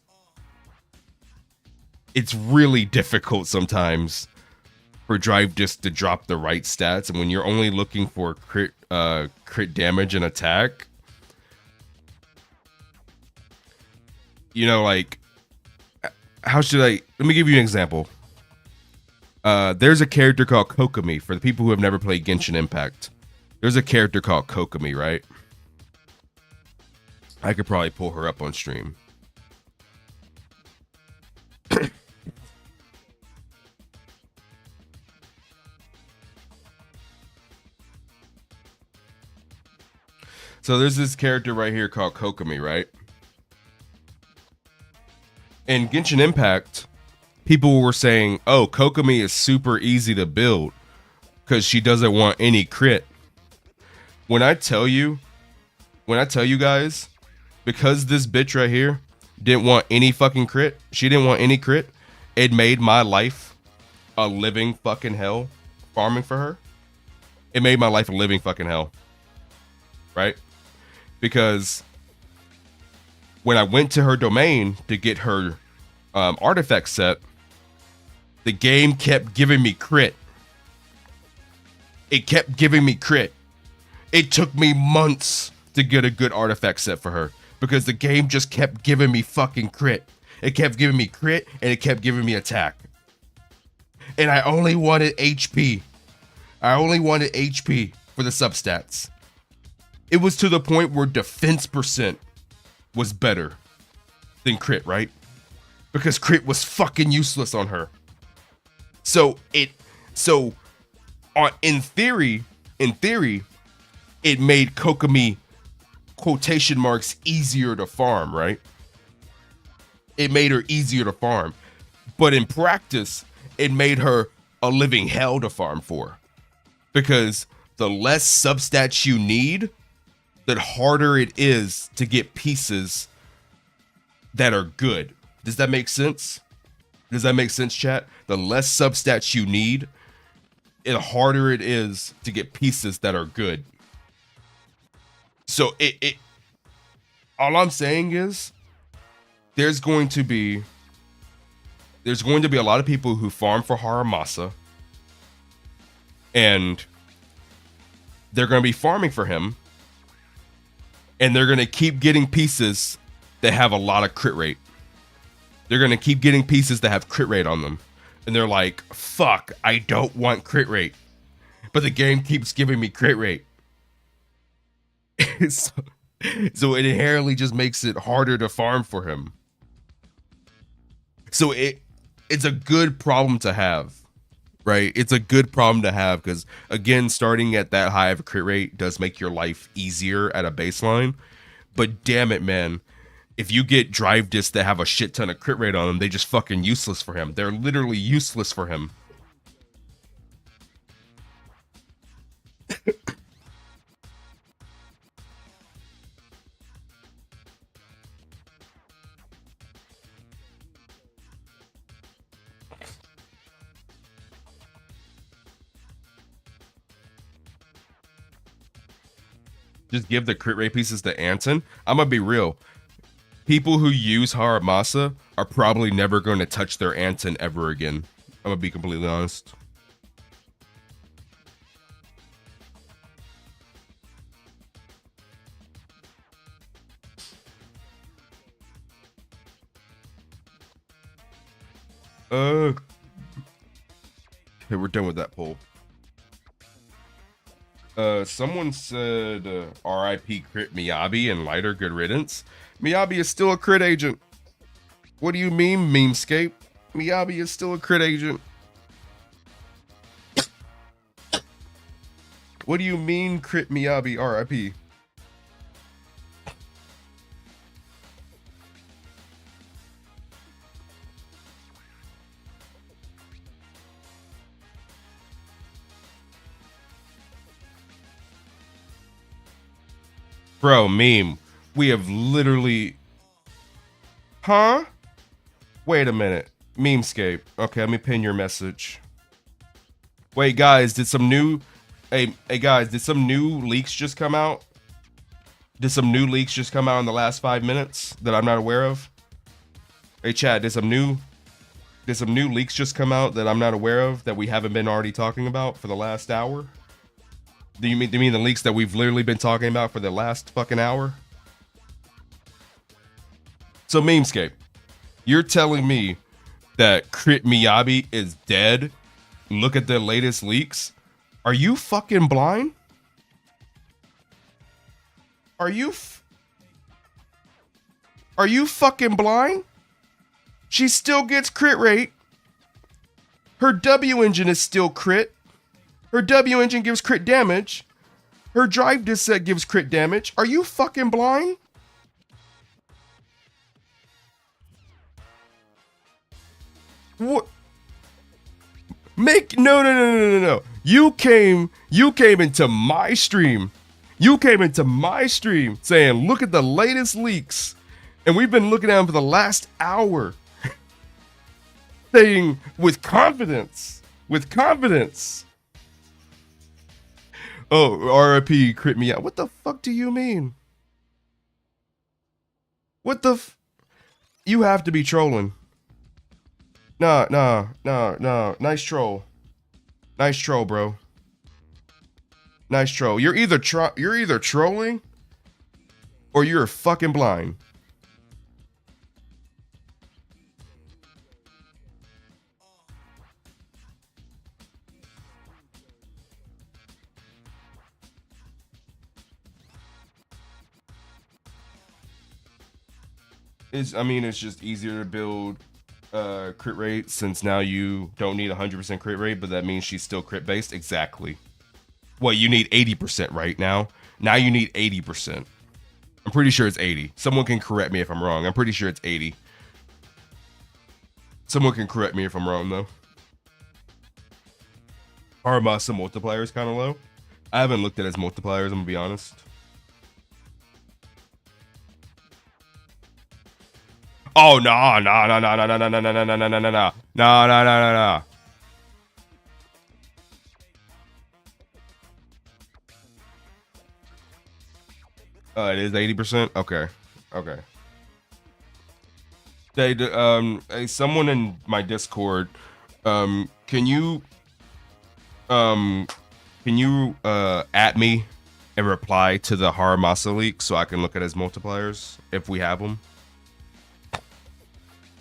A: it's really difficult sometimes for drive disc to drop the right stats, and when you're only looking for crit damage and attack, you know, like, how should I? Let me give you an example. There's a character called Kokomi. For the people who have never played Genshin Impact, there's a character called Kokomi, right? I could probably pull her up on stream. So there's this character right here called Kokomi, right? In Genshin Impact, people were saying, oh, Kokomi is super easy to build because she doesn't want any crit. When I tell you guys, because this bitch right here didn't want any fucking crit, she didn't want any crit, it made my life a living fucking hell farming for her. It made my life a living fucking hell. Right? Because when I went to her domain to get her artifact set, the game kept giving me crit. It kept giving me crit. It took me months to get a good artifact set for her because the game just kept giving me fucking crit. It kept giving me crit and it kept giving me attack. And I only wanted HP. I only wanted HP for the substats. It was to the point where defense percent was better than crit, right? Because crit was fucking useless on her. In theory, it made Kokomi quotation marks easier to farm, right? It made her easier to farm. But in practice, it made her a living hell to farm for. Because the less substats you need, the harder it is to get pieces that are good. Does that make sense? Does that make sense, chat? The less substats you need, the harder it is to get pieces that are good. So all I'm saying is there's going to be a lot of people who farm for Haramasa and they're going to be farming for him and they're going to keep getting pieces that have a lot of crit rate. They're going to keep getting pieces that have crit rate on them. And they're like, fuck, I don't want crit rate. But the game keeps giving me crit rate. So it inherently just makes it harder to farm for him. So it's a good problem to have, right? It's a good problem to have because, again, starting at that high of a crit rate does make your life easier at a baseline. But damn it, man. If you get drive discs that have a shit ton of crit rate on them, they just fucking useless for him. They're literally useless for him. Just give the crit rate pieces to Anton. I'm gonna be real. People who use Haramasa are probably never going to touch their Anton ever again. I'm gonna be completely honest. Okay, we're done with that poll. Someone said R.I.P. Crit Miyabi and lighter good riddance. Miyabi is still a crit agent. What do you mean, Memescape? Miyabi is still a crit agent. What do you mean, Crit Miyabi R.I.P.? Bro, meme. We have literally... Huh? Wait a minute. Memescape. Okay, let me pin your message. Wait, guys, did some new... Hey, guys, did some new leaks just come out? Did some new leaks just come out in the last 5 minutes that I'm not aware of? Hey, chat, did some new leaks just come out that I'm not aware of that we haven't been already talking about for the last hour? Do you mean the leaks that we've literally been talking about for the last fucking hour? So, Memescape, you're telling me that Crit Miyabi is dead? Look at the latest leaks. Are you fucking blind? Are you fucking blind? She still gets crit rate. Her W engine is still crit. Her W engine gives crit damage. Her drive disc set gives crit damage. Are you fucking blind? What? No. You came into my stream. You came into my stream saying, look at the latest leaks. And we've been looking at them for the last hour. Saying with confidence. Oh, RIP crit me out. What the fuck do you mean? What the you have to be trolling. Nah. Nice troll, bro. Nice troll. You're either trolling or you're fucking blind. It's just easier to build crit rate since now you don't need 100% crit rate, but that means she's still crit based. Exactly. Well, you need 80% right now. Now you need 80%. I'm pretty sure it's 80. Someone can correct me if I'm wrong. I'm pretty sure it's 80. Someone can correct me if I'm wrong though. Armasa multiplier is kind of low. I haven't looked at his multipliers, I'm gonna be honest. Oh no. It is 80%. Okay. Hey, someone in my Discord, can you at me and reply to the Haramasa leak so I can look at his multipliers if we have them?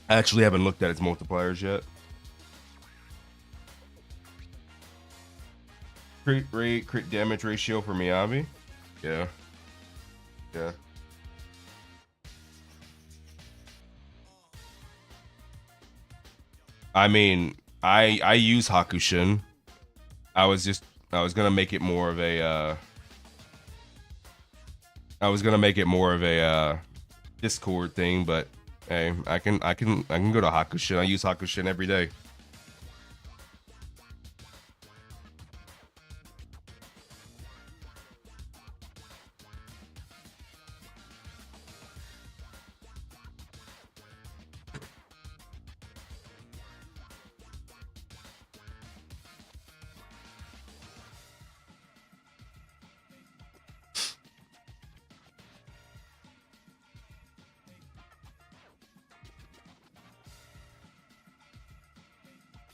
A: I actually haven't looked at its multipliers yet. Crit rate, crit damage ratio for Miyabi. Yeah. I mean, I use Hakushin. I was gonna make it more of a Discord thing, but hey, I can go to Hakushin. I use Hakushin every day.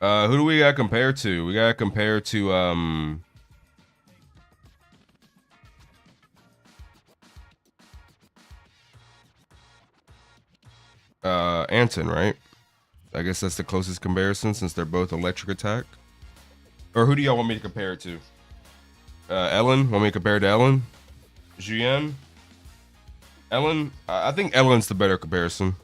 A: Who do we gotta compare to? We gotta compare to Anton, right? I guess that's the closest comparison since they're both electric attack. Or who do y'all want me to compare it to? Ellen? Want me to compare it to Ellen? Julienne? Ellen? I think Ellen's the better comparison.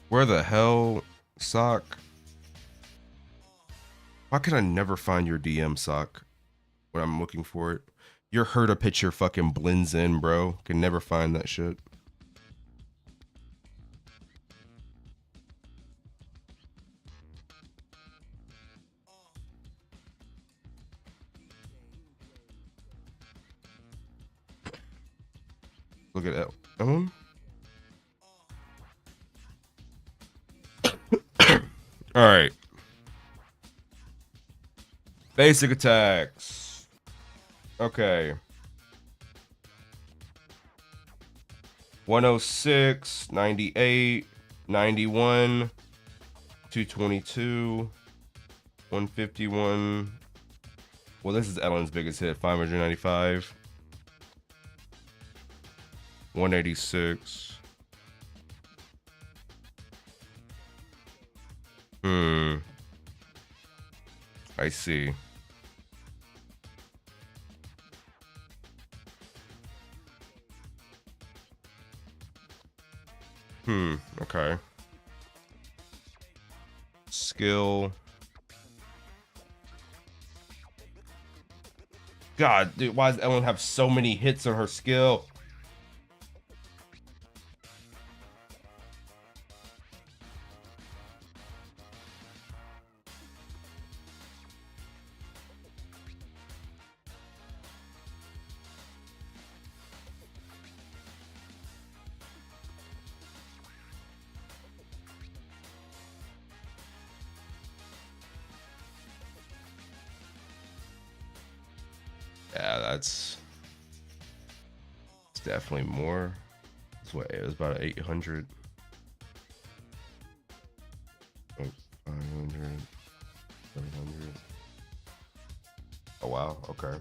A: Where the hell, Sock? Why can I never find your DM, Sock, when I'm looking for it? Your Herta picture fucking blends in, bro. Can never find that shit. Look at Ellen. All right. Basic attacks. Okay. 106, 98, 91, 222, 151. Well, this is Ellen's biggest hit. 595. 186. I see. Okay. Skill. God, dude, why does Ellen have so many hits on her skill? Yeah, it's definitely more. It's what it was about 800. 500, 700. Oh wow, okay.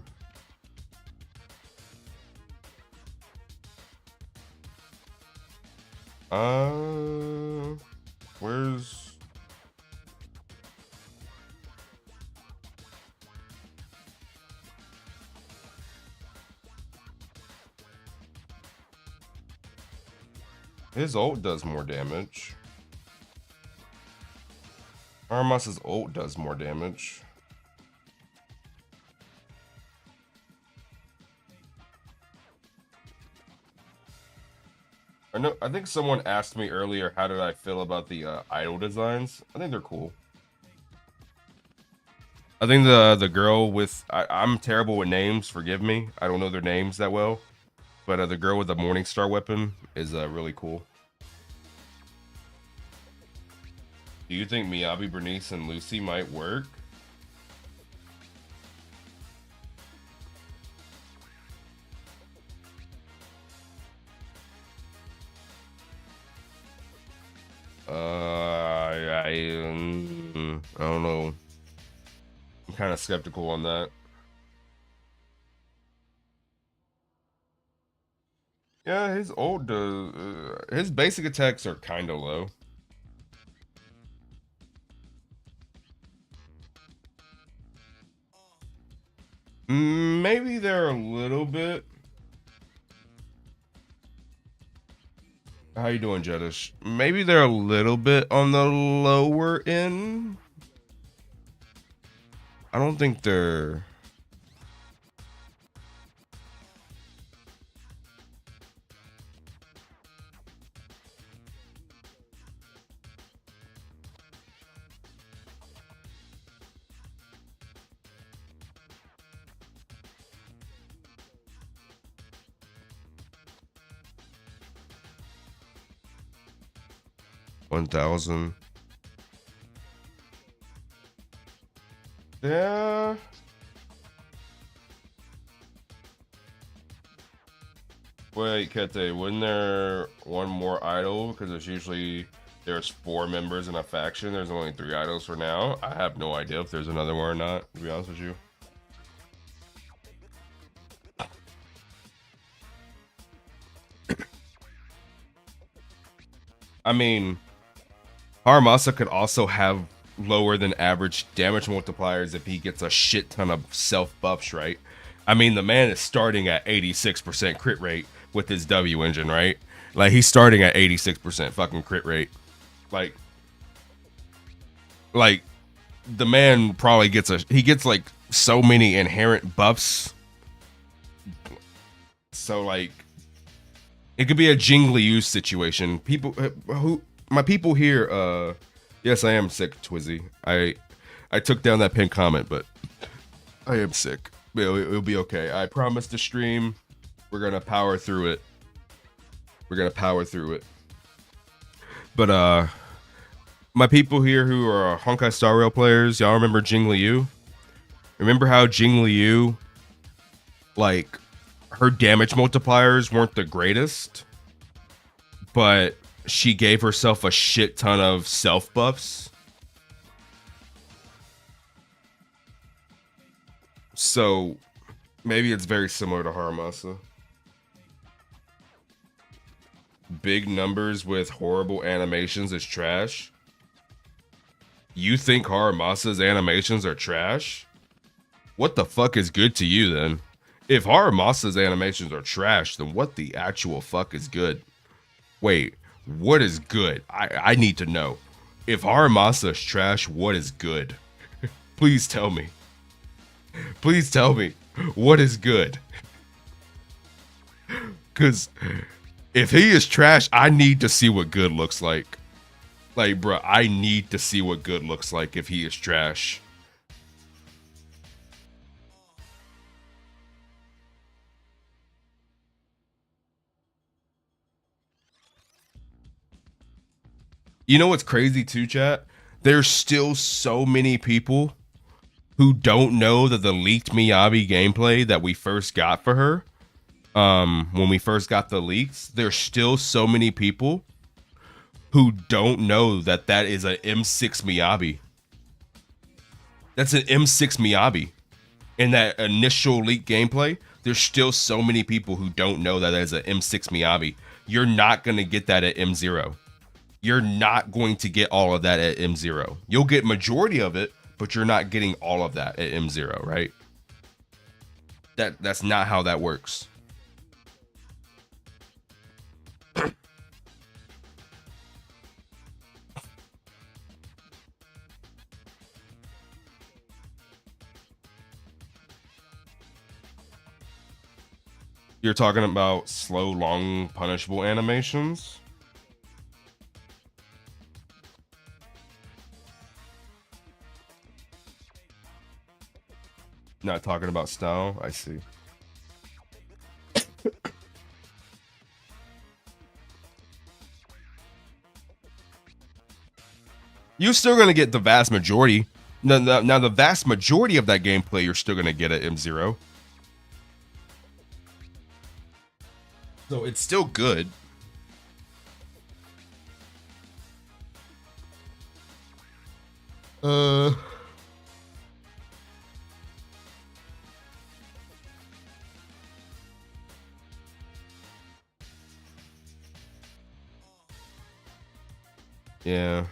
A: Where's his ult does more damage. Armas's ult does more damage. I think someone asked me earlier how did I feel about the idol designs. I think they're cool. I think the girl with I'm terrible with names, forgive me. I don't know their names that well. But the girl with the Morningstar weapon is really cool. Do you think Miyabi, Bernice, and Lucy might work? I don't know. I'm kind of skeptical on that. Yeah, his ult does. His basic attacks are kind of low. Maybe they're a little bit. How you doing, Jedish? Maybe they're a little bit on the lower end. I don't think they're. $1,000. Yeah. Wait, Kete, wasn't there one more idol? Because there's 4 members in a faction. There's only 3 idols for now. I have no idea if there's another one or not, to be honest with you. I mean, Haramasa could also have lower than average damage multipliers if he gets a shit ton of self buffs, right? I mean, the man is starting at 86% crit rate with his W engine, right? Like he's starting at 86% fucking crit rate. Like like the man probably gets like so many inherent buffs. So like it could be a Jingli Yu situation. People who my people here yes, I am sick, Twizzy. I took down that pinned comment, but I am sick. It'll be okay. I promise to stream. We're gonna power through it. We're gonna power through it. But my people here who are Honkai Star Rail players, y'all remember Jingli Yu? Remember how Jingli Yu, like, her damage multipliers weren't the greatest, but she gave herself a shit ton of self buffs? So maybe it's very similar to Haramasa. Big numbers with horrible animations is trash. You think Haramasa's animations are trash? What the fuck is good to you then? If Haramasa's animations are trash, then what the actual fuck is good? Wait, what is good? I need to know. If Haramasa is trash, what is good? Please tell me. Please tell me what is good. Because if he is trash, I need to see what good looks like. Like, bro, I need to see what good looks like if he is trash. You know what's crazy too, chat? There's still so many people who don't know that the leaked Miyabi gameplay that we first got for her, when we first got the leaks, there's still so many people who don't know that that is an M6 Miyabi. That's an M6 Miyabi. In that initial leak gameplay, there's still so many people who don't know that that is an M6 Miyabi. You're not going to get that at M0. You're not going to get all of that at M0. You'll get majority of it, but you're not getting all of that at M0, right? That's not how that works. You're talking about slow, long, punishable animations? Not talking about style? I see. You're still going to get the vast majority. Now, the vast majority of that gameplay, you're still going to get at M0. So it's still good. Yeah.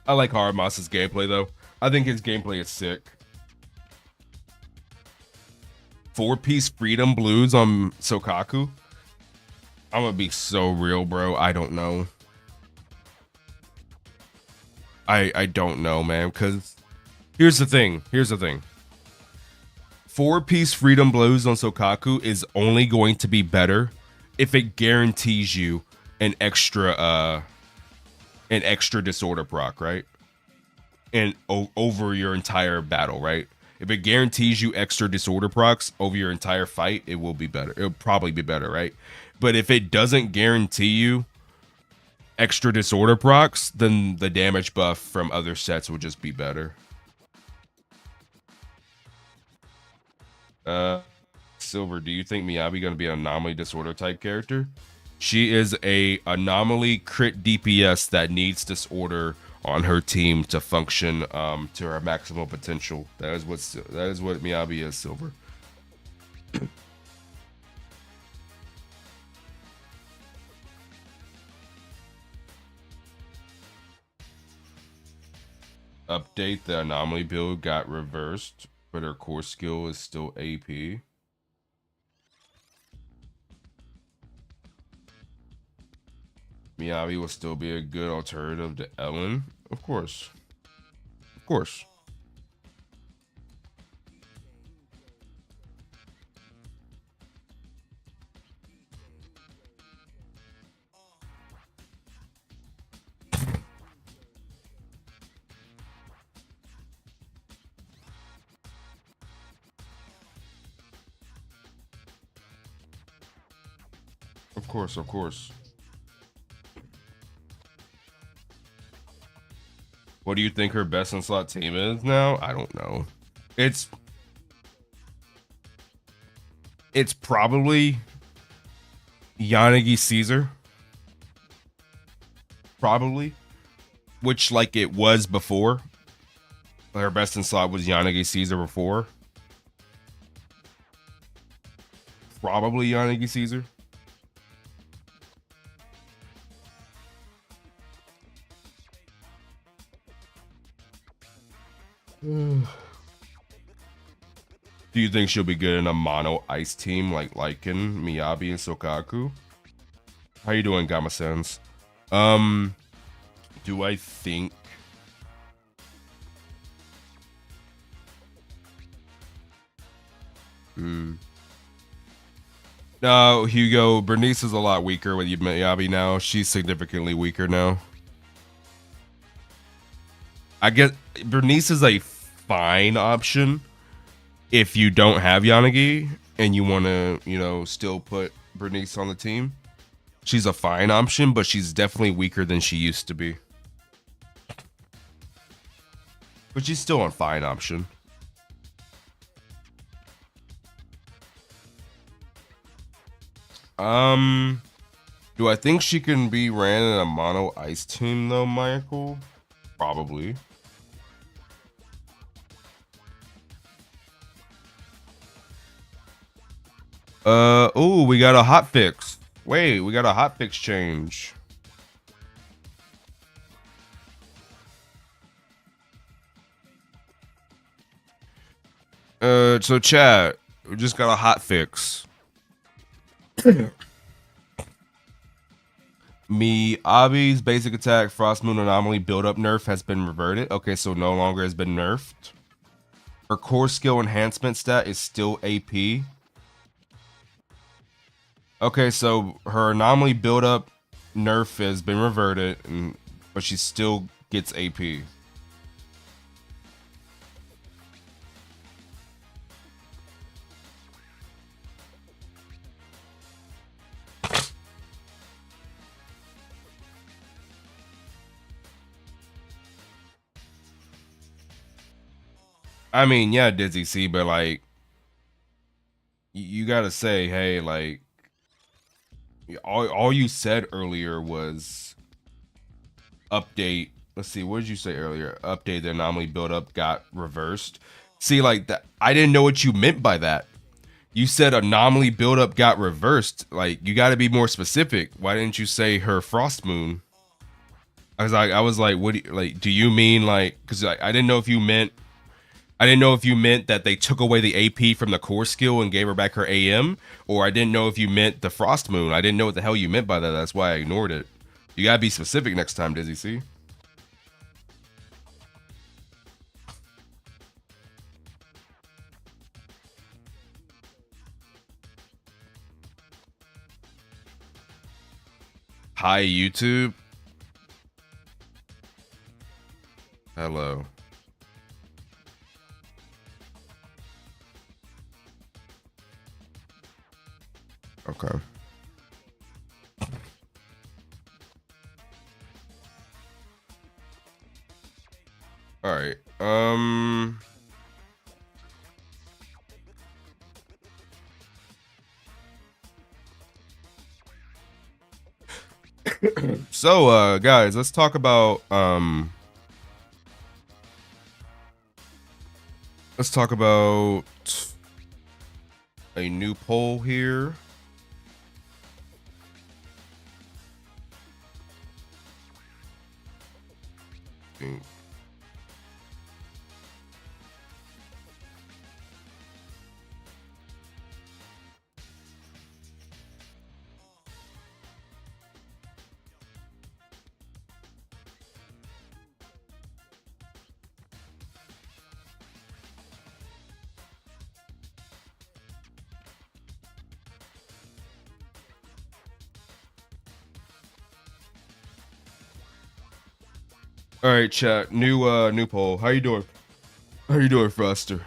A: I like Haramasa's gameplay though. I think his gameplay is sick. 4-piece Freedom Blues on Sokaku. I'm gonna be so real, bro. I don't know. I don't know, man. Cause here's the thing. 4-piece Freedom Blues on Sokaku is only going to be better if it guarantees you an extra disorder proc, right? And over your entire battle, right? If it guarantees you extra disorder procs over your entire fight, it will be better. It'll probably be better, right? But if it doesn't guarantee you extra disorder procs, then the damage buff from other sets will just be better. Silver, do you think Miyabi gonna be an anomaly disorder type character? She is a anomaly crit DPS that needs disorder on her team to function to her maximum potential. That is what Miyabi is, Silver. Update: the anomaly build got reversed, but her core skill is still AP. Miyabi will still be a good alternative to Ellen. Of course. Of course. Of course, of course. What do you think her best in slot team is now? I don't know. It's probably Yanagi Caesar. Probably. Which, like, it was before. Her best in slot was Yanagi Caesar before. Probably Yanagi Caesar. Do you think she'll be good in a mono ice team like Lycan, Miyabi, and Sokaku? How you doing, Gamma-sens? Do I think... No, Hugo, Bernice is a lot weaker with Miyabi now. She's significantly weaker now. I guess Bernice is a fine option if you don't have Yanagi and you want to, you know, still put Bernice on the team. She's a fine option, but she's definitely weaker than she used to be. But she's still a fine option. Do I think she can be ran in a mono ice team though, Michael? Probably. Oh, we got a hot fix. Wait, we got a hot fix change. So chat, we just got a hot fix. Miyabi's basic attack Frost Moon Anomaly build-up nerf has been reverted. Okay, so no longer has been nerfed. Her core skill enhancement stat is still AP. Okay, so her anomaly build-up nerf has been reverted, but she still gets AP. I mean, yeah, Dizzy C, but like, you gotta say, hey, like, all you said earlier was update. Let's see, what did you say earlier? Update the anomaly buildup got reversed. See, like that, I didn't know what you meant by that. You said anomaly buildup got reversed. Like, you got to be more specific. Why didn't you say her frost moon? I was like, what do you, like? Do you mean like? Because I didn't know if you meant. I didn't know if you meant that they took away the AP from the core skill and gave her back her AM, or I didn't know if you meant the Frost Moon. I didn't know what the hell you meant by that. That's why I ignored it. You gotta be specific next time, Dizzy C. Hi, YouTube. Hello. Okay. All right. So, guys, let's talk about a new poll here. All right, chat. New poll. How you doing? How you doing, Foster?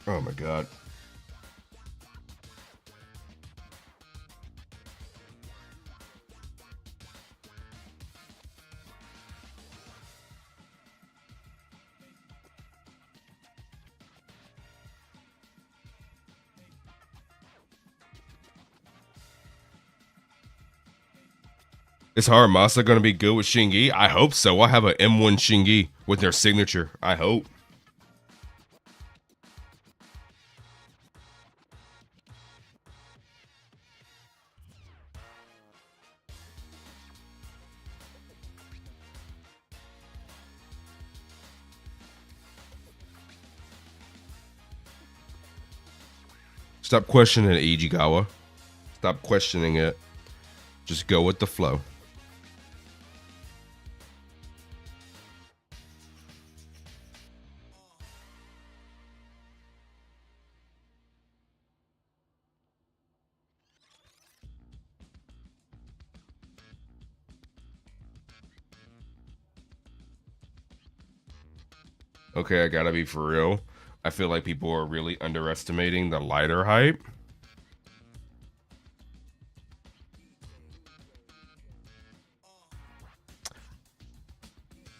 A: Oh my god. Is Haramasa going to be good with Shingi? I hope so. I have an M1 Shingi with their signature. I hope. Stop questioning it, Ijigawa. Stop questioning it. Just go with the flow. Okay, I gotta be for real. I feel like people are really underestimating the lighter hype.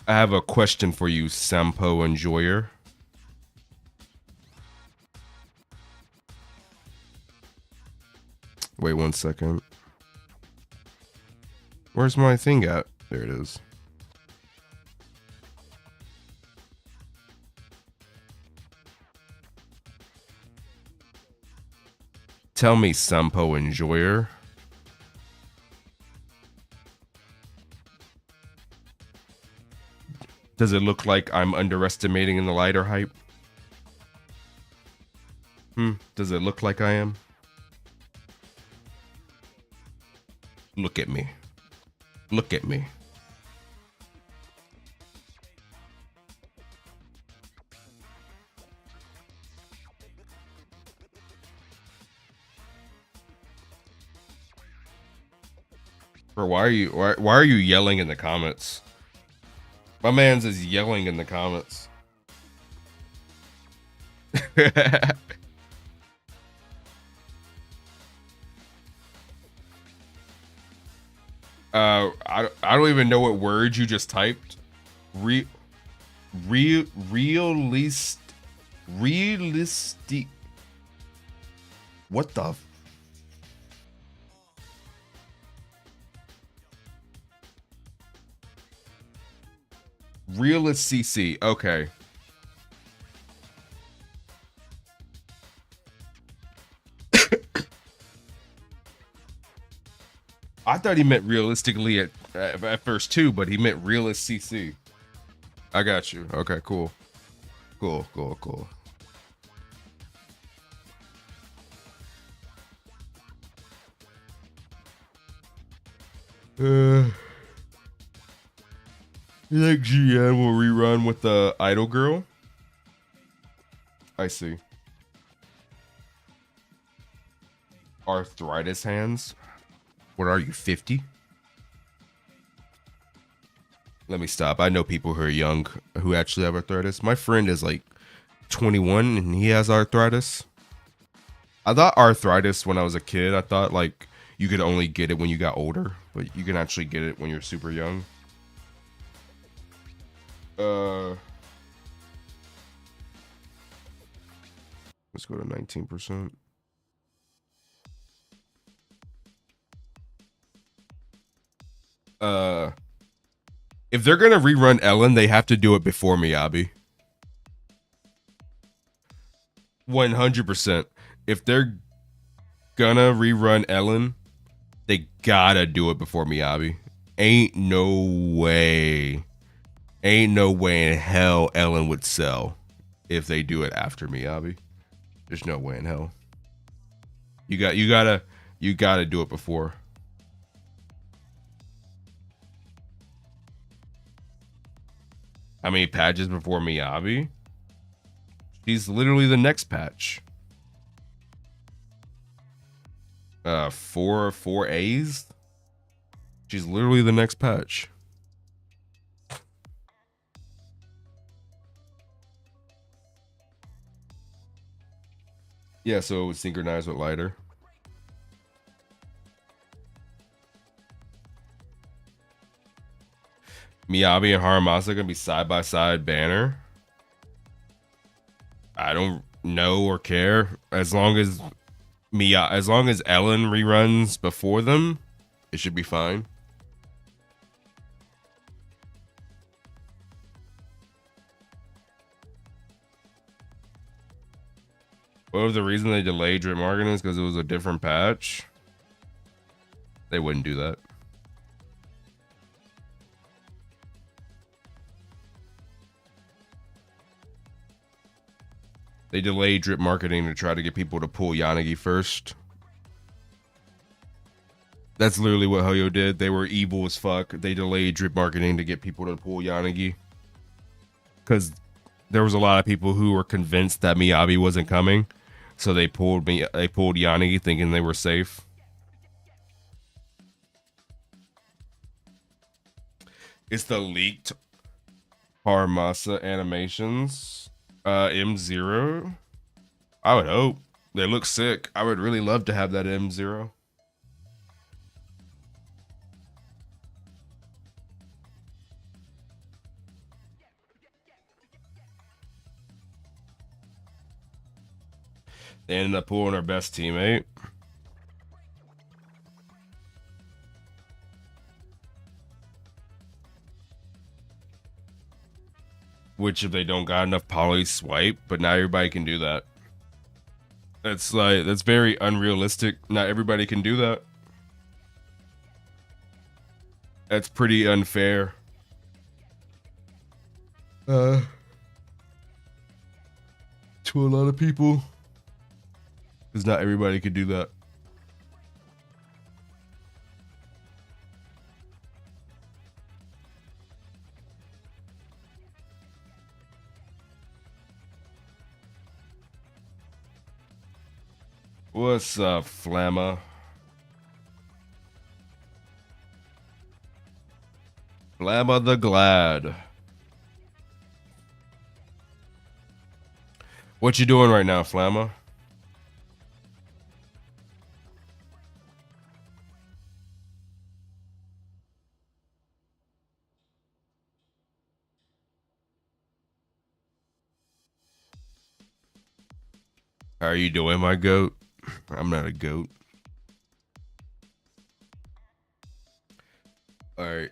A: I have a question for you, Sampo Enjoyer. Wait 1 second. Where's my thing at? There it is. Tell me, Sampo Enjoyer. Does it look like I'm underestimating in the lighter hype? Does it look like I am? Look at me. Look at me. Bro, why are you yelling in the comments? My man's is yelling in the comments. I don't even know what word you just typed. Realistic. What the? Realist CC. Okay. I thought he meant realistically at first too, but he meant realist CC. I got you. Okay, cool. Cool. You think GN will rerun with the Idol Girl? I see. Arthritis hands? What are you, 50? Let me stop. I know people who are young who actually have arthritis. My friend is like 21 and he has arthritis. I thought arthritis when I was a kid. I thought like you could only get it when you got older, but you can actually get it when you're super young. Let's go to 19%. If they're gonna rerun Ellen, they have to do it before Miyabi. 100%. If they're gonna rerun Ellen, they gotta do it before Miyabi. Ain't no way in hell Ellen would sell if they do it after Miyabi. There's no way in hell. You gotta do it before. How many patches before Miyabi? She's literally the next patch. 4 A's. She's literally the next patch. Yeah, so it would synchronize with lighter. Miyabi and Haramasa gonna be side by side banner. I don't know or care as long as as long as Ellen reruns before them, it should be fine. What was the reason they delayed drip marketing? Is because it was a different patch. They wouldn't do that. They delayed drip marketing to try to get people to pull Yanagi first. That's literally what Hoyo did. They were evil as fuck. They delayed drip marketing to get people to pull Yanagi. Because there was a lot of people who were convinced that Miyabi wasn't coming. So they pulled Yanagi thinking they were safe. It's the leaked Haramasa animations. M0. I would hope. They look sick. I would really love to have that M0. They ended up pulling our best teammate. Which if they don't got enough poly swipe, but not everybody can do that. That's very unrealistic. Not everybody can do that. That's pretty unfair. To a lot of people. Because not everybody could do that. What's up, Flamma? Flamma the Glad. What you doing right now, Flamma? How are you doing, my goat? I'm not a goat. All right.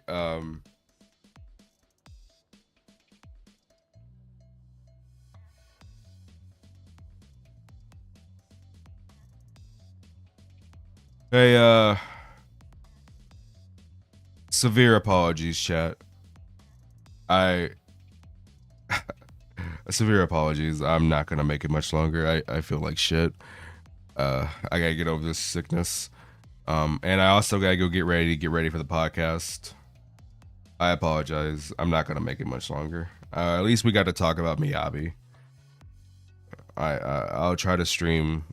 A: Hey, severe apologies, chat. Severe apologies. I'm not gonna make it much longer. I feel like shit. I gotta get over this sickness. And I also gotta go get ready for the podcast. I apologize. I'm not gonna make it much longer. At least we got to talk about Miyabi. I'll try to stream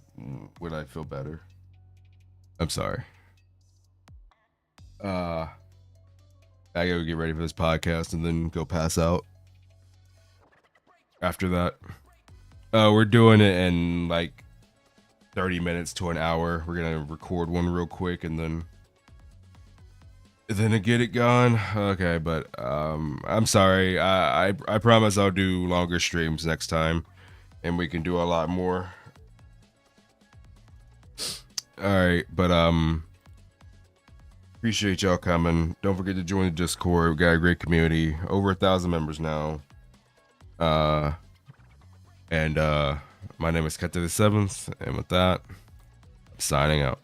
A: when I feel better. I'm sorry. I gotta get ready for this podcast and then go pass out. After that, we're doing it in like 30 minutes to an hour. We're gonna record one real quick and then get it gone. Okay, but I'm sorry. I promise I'll do longer streams next time, and we can do a lot more. All right, but appreciate y'all coming. Don't forget to join the Discord. We got a great community, over 1,000 members now. And my name is Kete the Seventh, and with that, I'm signing out.